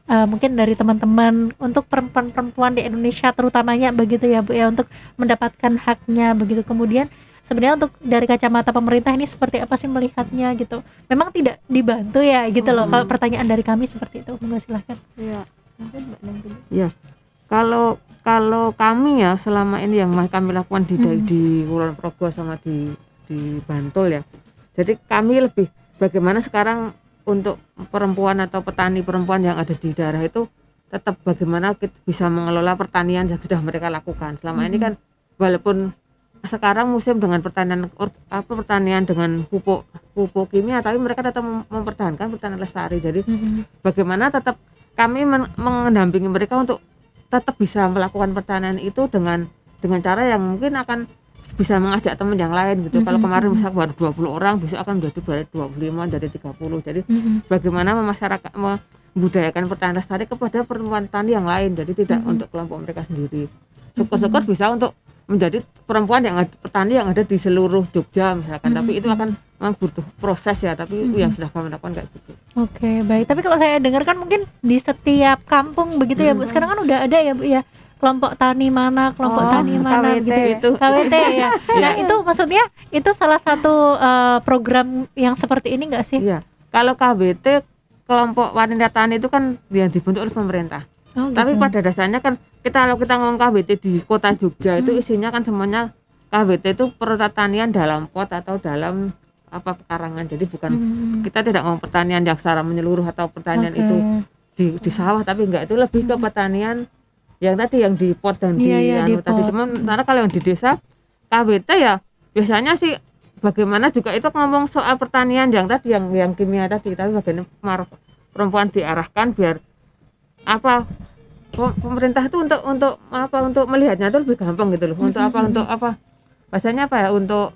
mungkin dari teman-teman untuk perempuan-perempuan di Indonesia terutamanya begitu ya Bu ya, untuk mendapatkan haknya begitu. Kemudian sebenarnya untuk dari kacamata pemerintah ini seperti apa sih melihatnya gitu. Memang tidak dibantu ya gitu loh. Kalau pertanyaan dari kami seperti itu. Monggo silahkan. Iya. Mungkin Mbak Ning dulu. Ya. Kalau kami ya selama ini yang kami lakukan di Kulon Progo sama di Bantul ya. Jadi kami lebih bagaimana sekarang untuk perempuan atau petani perempuan yang ada di daerah itu tetap bagaimana kita bisa mengelola pertanian yang sudah mereka lakukan. Selama ini kan walaupun sekarang musim dengan pertanian dengan pupuk kimia, tapi mereka tetap mempertahankan pertanian lestari. Jadi bagaimana tetap kami mendampingi mereka untuk tetap bisa melakukan pertanian itu dengan cara yang mungkin akan bisa mengajak teman yang lain gitu. Kalau kemarin misalnya baru 20 orang, besok akan menjadi 25, jadi 30. Jadi bagaimana membudayakan pertanian lestari kepada perempuan tani yang lain. Jadi tidak untuk kelompok mereka sendiri. syukur-syukur bisa untuk menjadi perempuan petani yang ada di seluruh Jogja misalkan. Tapi itu akan memang butuh proses ya, tapi yang sudah kami lakukan kayak gitu. Oke, baik. Tapi kalau saya dengar kan mungkin di setiap kampung begitu ya Bu. Sekarang kan udah ada ya Bu ya, kelompok tani mana, kelompok tani mana KWT. gitu. KWT ya. Nah, itu maksudnya itu salah satu program yang seperti ini enggak sih? Iya. Kalau KWT, kelompok wanita tani itu kan yang dibentuk oleh pemerintah. Oh, Tapi gitu. pada dasarnya kan kalau kita ngomong KWT di kota Jogja itu isinya kan semuanya KWT itu pertanian dalam pot atau dalam pekarangan. Jadi bukan kita tidak ngomong pertanian yang secara menyeluruh atau pertanian Oke. itu di sawah, tapi enggak, itu lebih ke pertanian yang tadi yang di pot dan Iya, di tadi. pot. Cuman sementara kalau yang di desa KWT ya biasanya sih bagaimana juga itu ngomong soal pertanian yang tadi yang kimia tadi, tapi bagaimana perempuan diarahkan biar pemerintah itu untuk melihatnya itu lebih gampang gitu loh. Untuk bahasanya untuk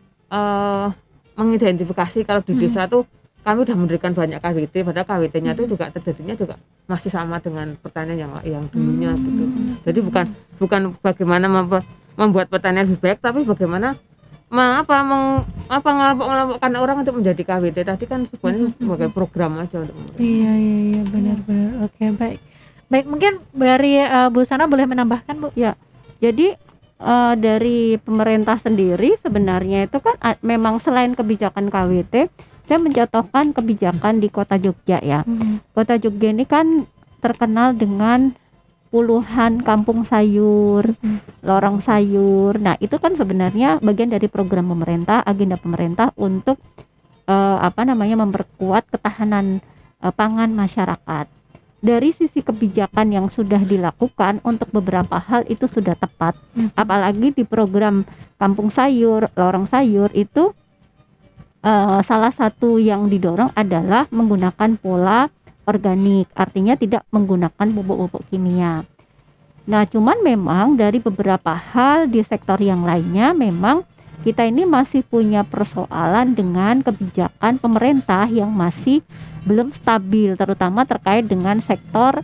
mengidentifikasi kalau di desa tuh kami udah memberikan banyak KWT, padahal KWT-nya itu juga terjadinya juga masih sama dengan pertanian yang dulunya gitu. Jadi bukan bagaimana membuat pertanian lebih baik, tapi bagaimana mengelompokkan orang untuk menjadi KWT tadi kan sebenarnya sebagai program aja untuk Iya, benar-benar. Oke, baik. Baik, mungkin dari Bu Sana boleh menambahkan, Bu? Jadi dari pemerintah sendiri sebenarnya itu kan memang selain kebijakan KWT, saya mencontohkan kebijakan di Kota Jogja ya. Kota Jogja ini kan terkenal dengan puluhan kampung sayur, lorong sayur. Nah, itu kan sebenarnya bagian dari program pemerintah, agenda pemerintah untuk memperkuat ketahanan pangan masyarakat. Dari sisi kebijakan yang sudah dilakukan untuk beberapa hal itu sudah tepat. Apalagi di program kampung sayur, lorong sayur itu salah satu yang didorong adalah menggunakan pola organik, artinya tidak menggunakan pupuk-pupuk kimia. Nah, cuman memang dari beberapa hal di sektor yang lainnya memang kita ini masih punya persoalan dengan kebijakan pemerintah yang masih belum stabil, terutama terkait dengan sektor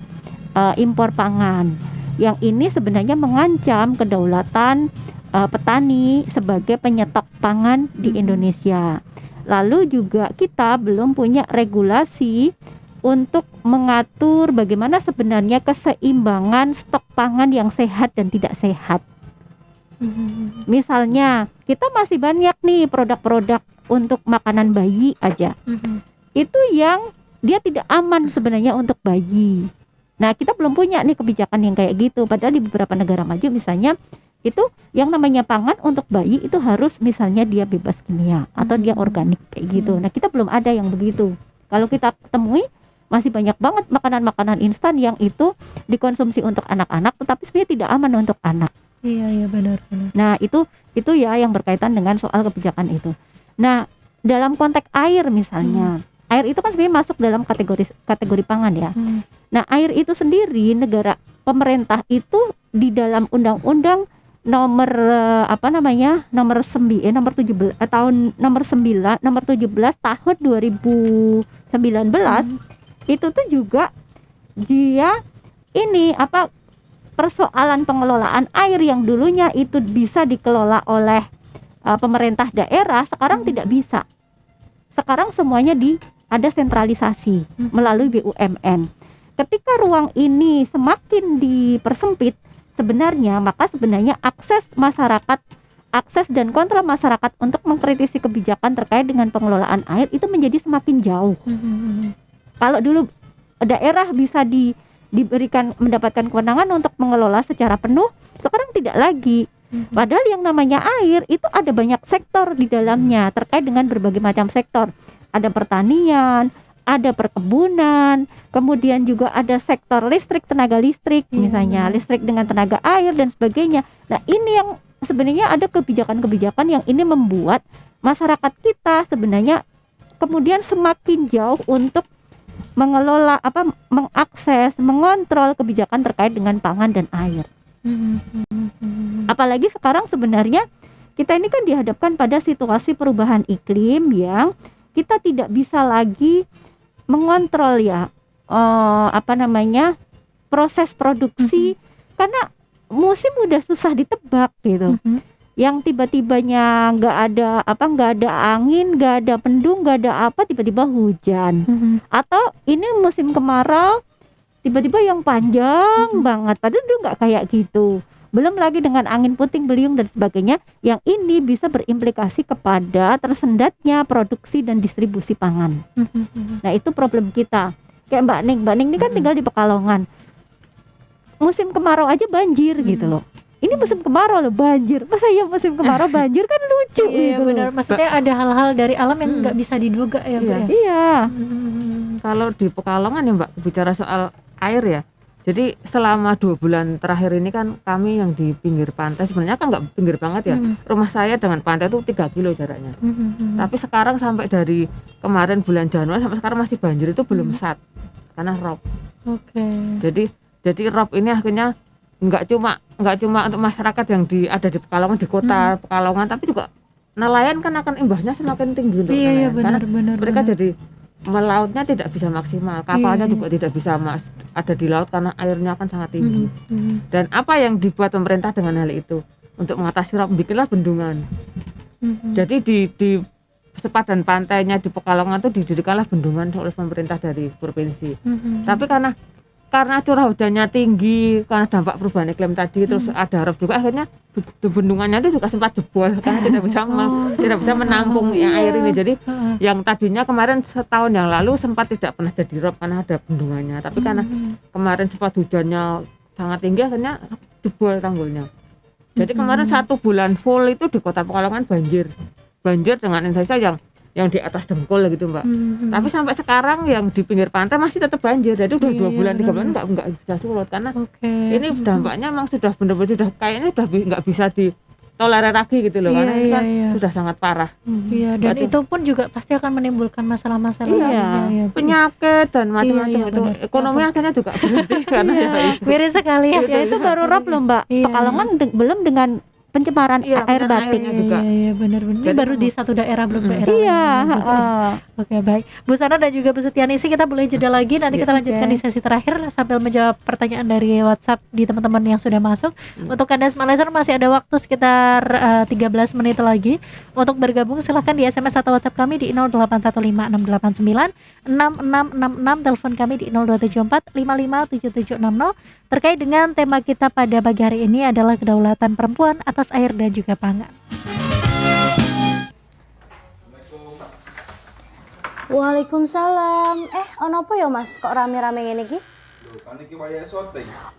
impor pangan. Yang ini sebenarnya mengancam kedaulatan petani sebagai penyetok pangan di Indonesia. Lalu juga kita belum punya regulasi untuk mengatur bagaimana sebenarnya keseimbangan stok pangan yang sehat dan tidak sehat. Misalnya kita masih banyak nih produk-produk untuk makanan bayi aja. Itu yang dia tidak aman sebenarnya untuk bayi. Nah, kita belum punya nih kebijakan yang kayak gitu. Padahal di beberapa negara maju misalnya itu yang namanya pangan untuk bayi itu harus misalnya dia bebas kimia atau dia organik kayak gitu. Nah, kita belum ada yang begitu. Kalau kita temui masih banyak banget makanan-makanan instan yang itu dikonsumsi untuk anak-anak tetapi sebenarnya tidak aman untuk anak. Iya, benar. Nah, itu ya yang berkaitan dengan soal kebijakan itu. Nah, dalam konteks air misalnya, air itu kan sebenarnya masuk dalam kategori pangan ya. Nah, air itu sendiri pemerintah itu di dalam undang-undang nomor 17 tahun 2019 itu tuh juga dia persoalan pengelolaan air yang dulunya itu bisa dikelola oleh pemerintah daerah sekarang tidak bisa. Sekarang semuanya ada sentralisasi melalui BUMN. Ketika ruang ini semakin dipersempit maka sebenarnya akses dan kontrol masyarakat untuk mengkritisi kebijakan terkait dengan pengelolaan air itu menjadi semakin jauh. Kalau dulu daerah bisa mendapatkan kewenangan untuk mengelola secara penuh, sekarang tidak lagi. Padahal yang namanya air itu ada banyak sektor di dalamnya terkait dengan berbagai macam sektor. Ada pertanian, ada perkebunan, kemudian juga ada sektor listrik, tenaga listrik, misalnya listrik dengan tenaga air dan sebagainya. Nah, ini yang sebenarnya ada kebijakan-kebijakan yang ini membuat masyarakat kita sebenarnya kemudian semakin jauh untuk mengelola mengakses, mengontrol kebijakan terkait dengan pangan dan air. Apalagi sekarang sebenarnya kita ini kan dihadapkan pada situasi perubahan iklim yang kita tidak bisa lagi mengontrol ya proses produksi karena musim udah susah ditebak gitu. Yang tiba-tibanya nggak ada angin, nggak ada mendung, nggak ada apa, tiba-tiba hujan. Atau ini musim kemarau, tiba-tiba yang panjang banget, padahal dulu nggak kayak gitu. Belum lagi dengan angin puting beliung dan sebagainya, yang ini bisa berimplikasi kepada tersendatnya produksi dan distribusi pangan. Nah itu problem kita. Kayak Mbak Ning ini kan tinggal di Pekalongan. Musim kemarau aja banjir gitu loh. Ini musim kemarau loh banjir. Masa ya musim kemarau banjir, kan lucu Iya gitu benar. loh. Maksudnya ada hal-hal dari alam yang nggak bisa diduga ya, Bu, ya. Iya. Kalau di Pekalongan ya Mbak, bicara soal air ya. Jadi selama 2 bulan terakhir ini kan kami yang di pinggir pantai, sebenarnya kan nggak pinggir banget ya. Rumah saya dengan pantai itu 3 kilo jaraknya. Tapi sekarang sampai dari kemarin bulan Januari sampai sekarang masih banjir itu belum sat karena rob. Oke. Jadi rob ini akhirnya nggak cuma untuk masyarakat yang ada di Pekalongan, di kota Pekalongan, tapi juga nelayan kan akan imbasnya semakin tinggi untuk Iya, nelayan. Karena benar. mereka jadi melautnya tidak bisa maksimal, kapalnya juga tidak bisa ada di laut karena airnya akan sangat tinggi. Dan apa yang dibuat pemerintah dengan hal itu untuk mengatasi rob, bikinlah bendungan. Jadi di sepadan pantainya di Pekalongan itu didirikanlah bendungan oleh pemerintah dari provinsi. Tapi karena curah hujannya tinggi, karena dampak perubahan iklim tadi, terus ada rob juga, akhirnya bendungannya itu juga sempat jebol karena tidak bisa menampung yang air ini. Jadi yang tadinya kemarin setahun yang lalu sempat tidak pernah jadi rob karena ada bendungannya, tapi karena kemarin sempat hujannya sangat tinggi, akhirnya jebol tanggulnya. Jadi kemarin 1 bulan full itu di kota Pekalongan banjir dengan intensitas yang di atas dengkul gitu Mbak. Tapi sampai sekarang yang di pinggir pantai masih tetap banjir. Jadi udah 2 bulan 3 bulan nggak bisa surut karena ini dampaknya memang sudah benar-benar sudah kayaknya udah nggak bisa ditolerir lagi gitu loh, karena ini kan sudah sangat parah. Iya, dan itu pun juga pasti akan menimbulkan masalah-masalah lainnya ya. Penyakit dan macam-macam itu. benar. Ekonomi akhirnya juga berhenti karena ya itu. Miris sekali ya. Ya itu baru rob loh Mbak. Pekalongan belum dengan pencemaran air batin. Iya, benar-benar. Ini baru di satu daerah, belum daerah Iya, lain juga ya. Oke, baik. Bu Sana dan juga Bu Setianisi, kita boleh jeda lagi. Nanti kita lanjutkan di sesi terakhir sambil menjawab pertanyaan dari WhatsApp di teman-teman yang sudah masuk. Untuk Anda Smart Listener masih ada waktu sekitar 13 menit lagi untuk bergabung. Silahkan di SMS atau WhatsApp kami di 081568966666, telepon kami di 0274557760. Terkait dengan tema kita pada pagi hari ini adalah kedaulatan perempuan atas air dan juga pangan. Waalaikumsalam. Ono apa ya Mas? Kok rame-rame ngene iki?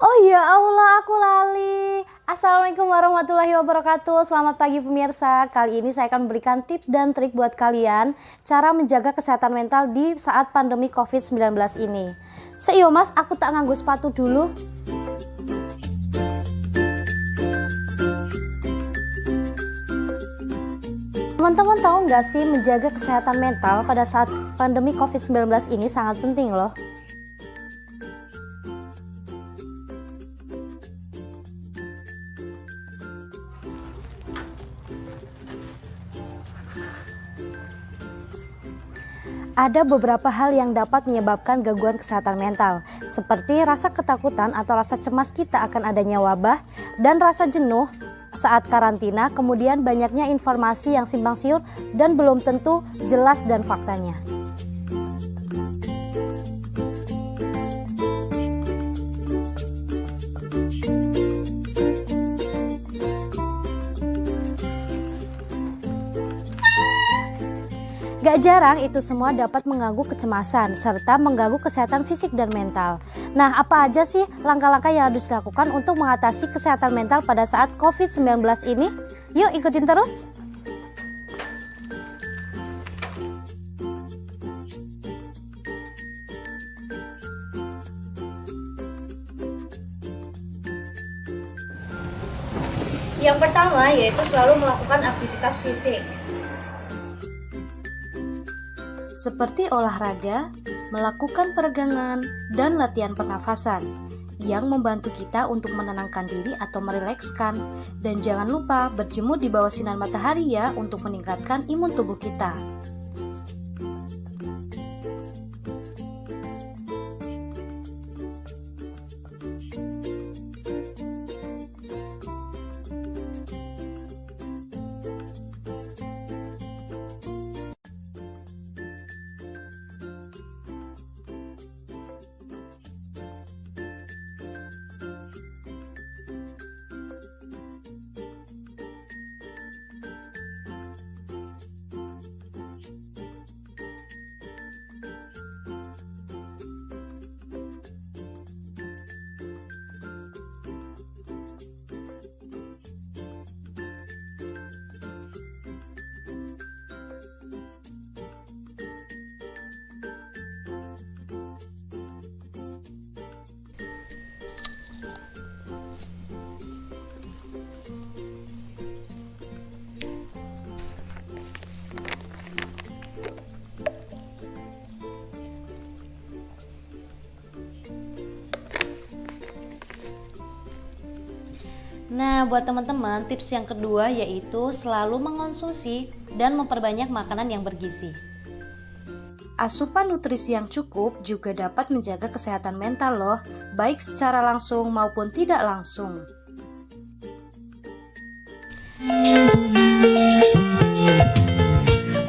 Oh ya Allah, aku lali. Assalamualaikum warahmatullahi wabarakatuh. Selamat pagi pemirsa. Kali ini saya akan memberikan tips dan trik buat kalian cara menjaga kesehatan mental di saat pandemi COVID-19 ini. Seyo Mas, aku tak nganggo sepatu dulu. Teman-teman tahu nggak sih, menjaga kesehatan mental pada saat pandemi COVID-19 ini sangat penting loh. Ada beberapa hal yang dapat menyebabkan gangguan kesehatan mental, seperti rasa ketakutan atau rasa cemas kita akan adanya wabah, dan rasa jenuh saat karantina, kemudian banyaknya informasi yang simpang siur dan belum tentu jelas dan faktanya. Gak jarang itu semua dapat mengganggu kecemasan serta mengganggu kesehatan fisik dan mental. Nah, apa aja sih langkah-langkah yang harus dilakukan untuk mengatasi kesehatan mental pada saat COVID-19 ini? Yuk ikutin terus! Yang pertama yaitu selalu melakukan aktivitas fisik. Seperti olahraga, melakukan peregangan, dan latihan pernafasan yang membantu kita untuk menenangkan diri atau merilekskan. Dan jangan lupa berjemur di bawah sinar matahari ya untuk meningkatkan imun tubuh kita. Nah, buat teman-teman, tips yang kedua yaitu selalu mengonsumsi dan memperbanyak makanan yang bergizi. Asupan nutrisi yang cukup juga dapat menjaga kesehatan mental loh, baik secara langsung maupun tidak langsung.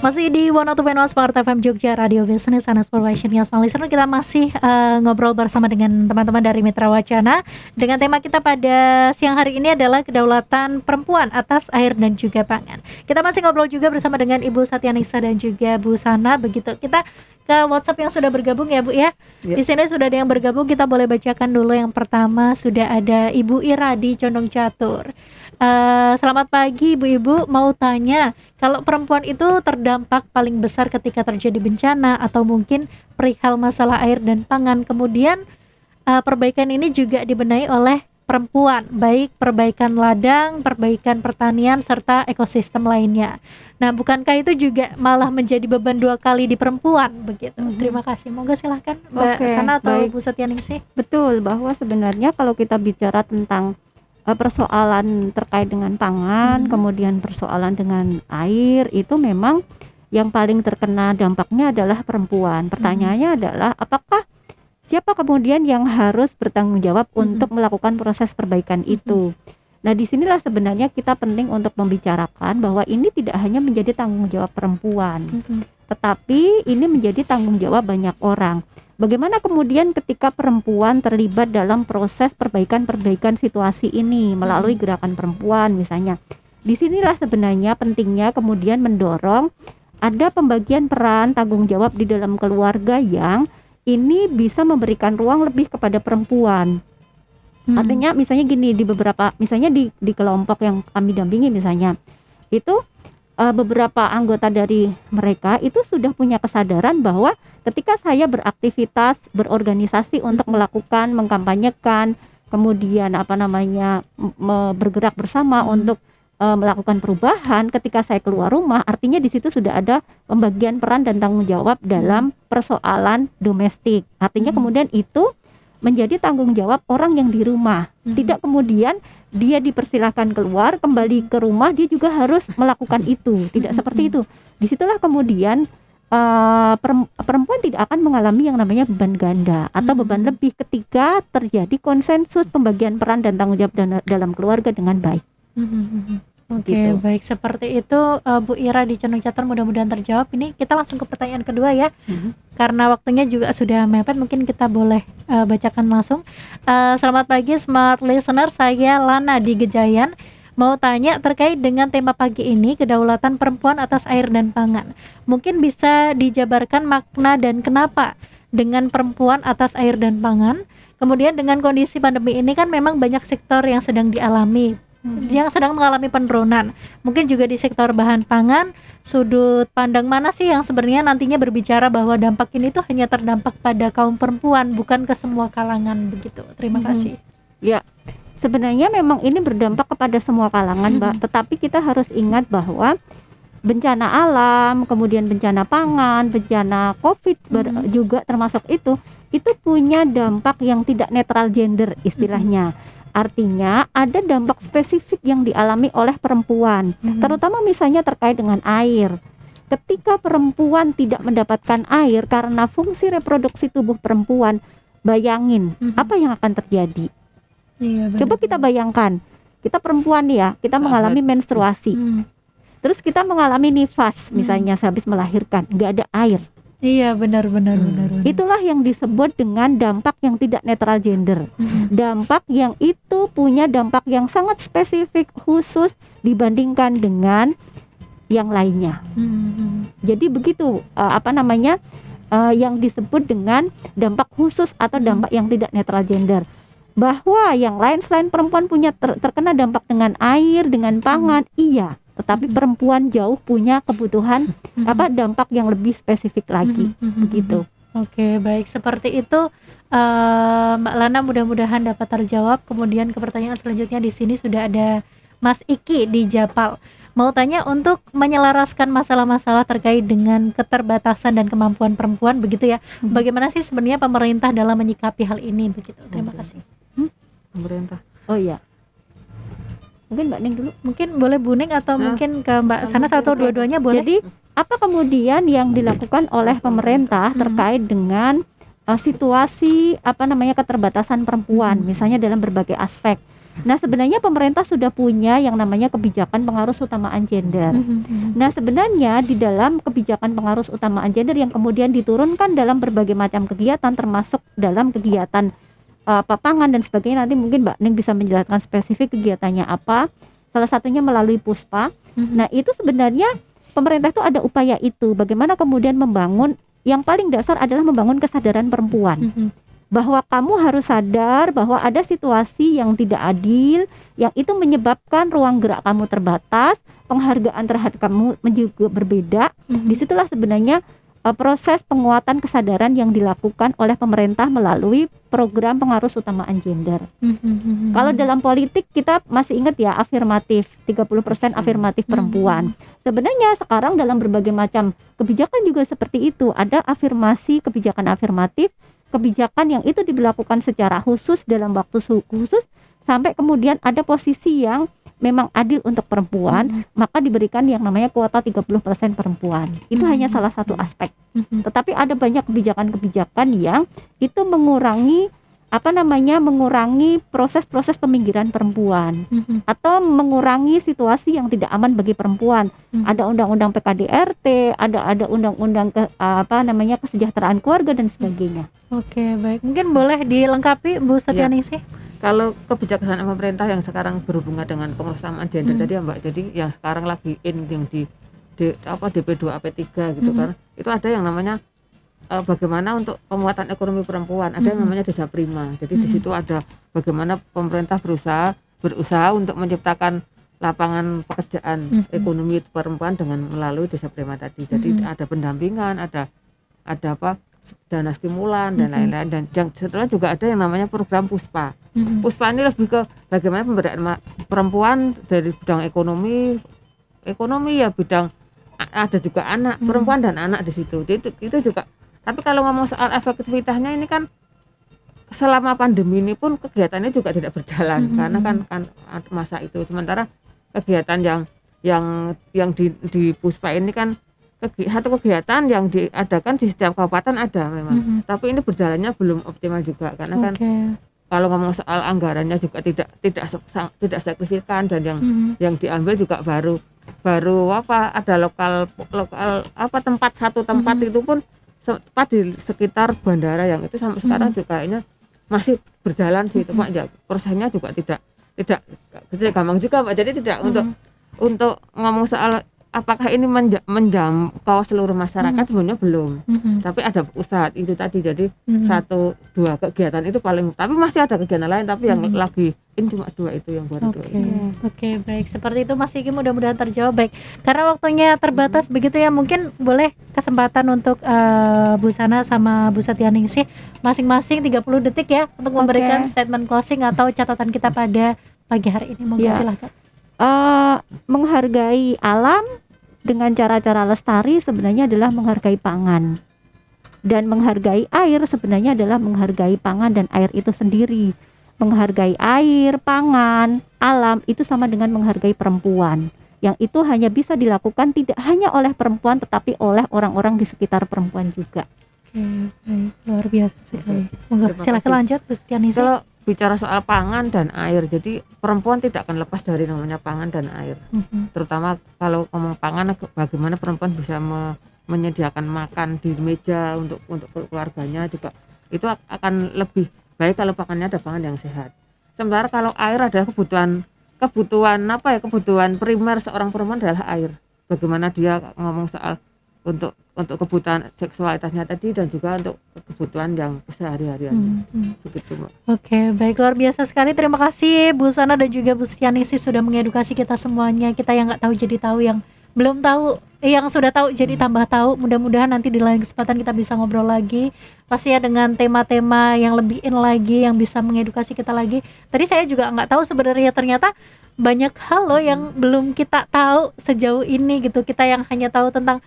Masih di 102.1 Smart FM Jogja Radio Business and Inspiration Smart Listener, kita masih ngobrol bersama dengan teman-teman dari Mitra Wacana dengan tema kita pada siang hari ini adalah kedaulatan perempuan atas air dan juga pangan. Kita masih ngobrol juga bersama dengan Ibu Satyanisa dan juga Bu Sana. Begitu kita ke WhatsApp yang sudah bergabung ya Bu ya. Di sini sudah ada yang bergabung, kita boleh bacakan dulu. Yang pertama sudah ada Ibu Ira di Condong Catur. Selamat pagi Ibu-ibu, mau tanya, kalau perempuan itu terdampak paling besar ketika terjadi bencana atau mungkin perihal masalah air dan pangan, kemudian perbaikan ini juga dibenahi oleh perempuan, baik perbaikan ladang, perbaikan pertanian, serta ekosistem lainnya. Nah, bukankah itu juga malah menjadi beban dua kali di perempuan begitu? Terima kasih. Monggo silahkan Mbak Sana atau Bu Satyaningsih. Betul, bahwa sebenarnya kalau kita bicara tentang persoalan terkait dengan pangan, kemudian persoalan dengan air, itu memang yang paling terkena dampaknya adalah perempuan. Pertanyaannya adalah apakah siapa kemudian yang harus bertanggung jawab untuk melakukan proses perbaikan itu. Nah, disinilah sebenarnya kita penting untuk membicarakan bahwa ini tidak hanya menjadi tanggung jawab perempuan, tetapi ini menjadi tanggung jawab banyak orang. Bagaimana kemudian ketika perempuan terlibat dalam proses perbaikan situasi ini melalui gerakan perempuan misalnya. Disinilah sebenarnya pentingnya kemudian mendorong ada pembagian peran tanggung jawab di dalam keluarga yang ini bisa memberikan ruang lebih kepada perempuan. Artinya misalnya gini, di beberapa, misalnya di kelompok yang kami dampingi misalnya, itu beberapa anggota dari mereka itu sudah punya kesadaran bahwa ketika saya beraktivitas, berorganisasi untuk melakukan, mengkampanyekan, kemudian bergerak bersama untuk melakukan perubahan, ketika saya keluar rumah, artinya di situ sudah ada pembagian peran dan tanggung jawab dalam persoalan domestik. Artinya kemudian itu menjadi tanggung jawab orang yang di rumah. Tidak kemudian dia dipersilahkan keluar, kembali ke rumah dia juga harus melakukan itu. Tidak seperti itu. Disitulah kemudian perempuan tidak akan mengalami yang namanya beban ganda atau beban lebih ketika terjadi konsensus pembagian peran dan tanggung jawab dalam keluarga dengan baik. Oke, baik, seperti itu Bu Ira di Condong Catur, mudah-mudahan terjawab. Ini kita langsung ke pertanyaan kedua ya. Karena waktunya juga sudah mepet, mungkin kita boleh bacakan langsung. Selamat pagi Smart Listener, saya Lana di Gejayan. Mau tanya terkait dengan tema pagi ini, kedaulatan perempuan atas air dan pangan. Mungkin bisa dijabarkan makna dan kenapa dengan perempuan atas air dan pangan. Kemudian dengan kondisi pandemi ini kan memang banyak sektor yang sedang dialami, yang sedang mengalami penurunan. Mungkin juga di sektor bahan pangan, sudut pandang mana sih yang sebenarnya nantinya berbicara bahwa dampak ini tuh hanya terdampak pada kaum perempuan, bukan ke semua kalangan begitu. Terima kasih. Ya, sebenarnya memang ini berdampak kepada semua kalangan, Mbak. Tetapi kita harus ingat bahwa bencana alam, kemudian bencana pangan, bencana COVID juga termasuk itu punya dampak yang tidak netral gender istilahnya. Artinya ada dampak spesifik yang dialami oleh perempuan, terutama misalnya terkait dengan air. Ketika perempuan tidak mendapatkan air karena fungsi reproduksi tubuh perempuan, bayangin apa yang akan terjadi. Coba kita bayangkan, kita perempuan ya, kita mengalami menstruasi, terus kita mengalami nifas misalnya habis melahirkan, nggak ada air. Iya, benar. Itulah yang disebut dengan dampak yang tidak netral gender. Dampak yang itu punya dampak yang sangat spesifik khusus dibandingkan dengan yang lainnya. Jadi begitu yang disebut dengan dampak khusus atau dampak yang tidak netral gender. Bahwa yang lain selain perempuan punya terkena dampak dengan air, dengan pangan, iya. Tetapi perempuan jauh punya kebutuhan dampak yang lebih spesifik lagi, begitu. Oke, baik, seperti itu Mbak Lana, mudah-mudahan dapat terjawab. Kemudian ke pertanyaan selanjutnya, di sini sudah ada Mas Iki di Japal. Mau tanya untuk menyelaraskan masalah-masalah terkait dengan keterbatasan dan kemampuan perempuan begitu ya. Bagaimana sih sebenarnya pemerintah dalam menyikapi hal ini begitu? Terima kasih. Pemerintah. Oh iya. Mungkin Mbak Ning dulu. Mungkin boleh Bu Ning atau mungkin ke Mbak Sana atau dua-duanya boleh. Jadi apa kemudian yang dilakukan oleh pemerintah terkait dengan situasi keterbatasan perempuan, misalnya dalam berbagai aspek. Nah, sebenarnya pemerintah sudah punya yang namanya kebijakan pengarus utamaan gender. Nah, sebenarnya di dalam kebijakan pengarus utamaan gender yang kemudian diturunkan dalam berbagai macam kegiatan, termasuk dalam kegiatan pangan dan sebagainya, nanti mungkin Mbak Ning bisa menjelaskan spesifik kegiatannya apa. Salah satunya melalui Puspa. Nah, itu sebenarnya pemerintah itu ada upaya itu, bagaimana kemudian membangun, yang paling dasar adalah membangun kesadaran perempuan. Bahwa kamu harus sadar bahwa ada situasi yang tidak adil, yang itu menyebabkan ruang gerak kamu terbatas, penghargaan terhadap kamu juga berbeda. Disitulah sebenarnya proses penguatan kesadaran yang dilakukan oleh pemerintah melalui program pengarus utamaan gender. Kalau dalam politik kita masih ingat ya, afirmatif, 30% afirmatif perempuan. Sebenarnya sekarang dalam berbagai macam kebijakan juga seperti itu. Ada afirmasi, kebijakan afirmatif, kebijakan yang itu diberlakukan secara khusus dalam waktu khusus, sampai kemudian ada posisi yang memang adil untuk perempuan, maka diberikan yang namanya kuota 30% perempuan. Itu hanya salah satu aspek. Tetapi ada banyak kebijakan-kebijakan yang itu mengurangi mengurangi proses-proses peminggiran perempuan, atau mengurangi situasi yang tidak aman bagi perempuan. Ada undang-undang PKDRT, ada undang-undang kesejahteraan keluarga dan sebagainya. Oke, baik. Mungkin boleh dilengkapi Bu Setianingsih? Kalau kebijaksanaan pemerintah yang sekarang berhubungan dengan pengurusan gender tadi ya Mbak, jadi yang sekarang lagi yang di DP2 AP3 gitu kan, itu ada yang namanya bagaimana untuk penguatan ekonomi perempuan, ada yang namanya Desa Prima. Jadi di situ ada bagaimana pemerintah berusaha untuk menciptakan lapangan pekerjaan ekonomi perempuan dengan melalui Desa Prima tadi. Jadi ada pendampingan, ada dana stimulan dan lain-lain, dan setelah juga ada yang namanya program Puspa. Puspa ini lebih ke bagaimana pemberdayaan perempuan dari bidang ekonomi ya, bidang ada juga anak, perempuan dan anak di situ. Itu juga. Tapi kalau ngomong soal efektivitasnya ini kan selama pandemi ini pun kegiatannya juga tidak berjalan karena kan masa itu. Sementara kegiatan yang di Puspa ini kan satu kegiatan yang diadakan di setiap kabupaten ada memang, tapi ini berjalannya belum optimal juga karena kan kalau ngomong soal anggarannya juga tidak signifikan, dan yang diambil juga baru ada lokal satu tempat itu pun tepat di sekitar bandara yang itu sampai sekarang juga kayaknya masih berjalan sih itu Pak. Ya, prosesnya juga tidak gampang juga Pak. Jadi tidak untuk ngomong soal apakah ini menjangkau seluruh masyarakat, sebenarnya belum. Tapi ada usaha itu tadi. Jadi 1-2 kegiatan itu paling, tapi masih ada kegiatan lain, tapi yang lagi ini cuma 2 itu yang baru. Oke, baik. Seperti itu Mas Kiki, mudah-mudahan terjawab. Baik, karena waktunya terbatas begitu ya, mungkin boleh kesempatan untuk Bu Sana sama Bu Setianingsih masing-masing 30 detik ya untuk memberikan statement closing atau catatan kita pada pagi hari ini. Monggo silahkan. Menghargai alam dengan cara-cara lestari sebenarnya adalah menghargai pangan, dan menghargai air sebenarnya adalah menghargai pangan dan air itu sendiri. Menghargai air, pangan, alam itu sama dengan menghargai perempuan, yang itu hanya bisa dilakukan tidak hanya oleh perempuan tetapi oleh orang-orang di sekitar perempuan juga. Baik, luar biasa sekali. Monggo silakan lanjut Bu Setianingsih. Kalau bicara soal pangan dan air, jadi perempuan tidak akan lepas dari namanya pangan dan air. Terutama kalau ngomong pangan, bagaimana perempuan bisa menyediakan makan di meja untuk keluarganya juga, itu akan lebih baik kalau pangannya ada pangan yang sehat. Sementara kalau air adalah kebutuhan primer seorang perempuan adalah air. Bagaimana dia ngomong soal untuk kebutuhan seksualitasnya tadi dan juga untuk kebutuhan yang sehari-hariannya. Begitu Mbak. Oke, baik, luar biasa sekali. Terima kasih Bu Sana dan juga Bu Setianingsih sudah mengedukasi kita semuanya. Kita yang nggak tahu jadi tahu, yang belum tahu, yang sudah tahu jadi tambah tahu. Mudah-mudahan nanti di lain kesempatan kita bisa ngobrol lagi, pasti ya dengan tema-tema yang lebih in lagi, yang bisa mengedukasi kita lagi. Tadi saya juga nggak tahu sebenarnya, ternyata banyak hal loh yang belum kita tahu sejauh ini gitu. Kita yang hanya tahu tentang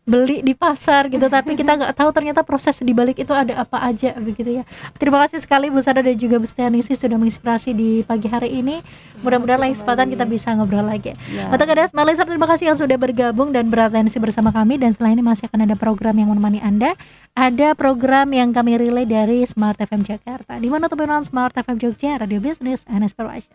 beli di pasar gitu, tapi kita nggak tahu ternyata proses di balik itu ada apa aja begitu ya. Terima kasih sekali Bu Sana dan juga Bu Stianisi sudah menginspirasi di pagi hari ini. Mudah-mudahan lain kesempatan kita bisa ngobrol lagi. Untuk Anda Smart Listener, terima kasih yang sudah bergabung dan beratensi bersama kami, dan setelah ini masih akan ada program yang menemani Anda. Ada program yang kami relay dari Smart FM Jakarta. Di mana teman Smart FM Jogja, Radio Business and Inspiration.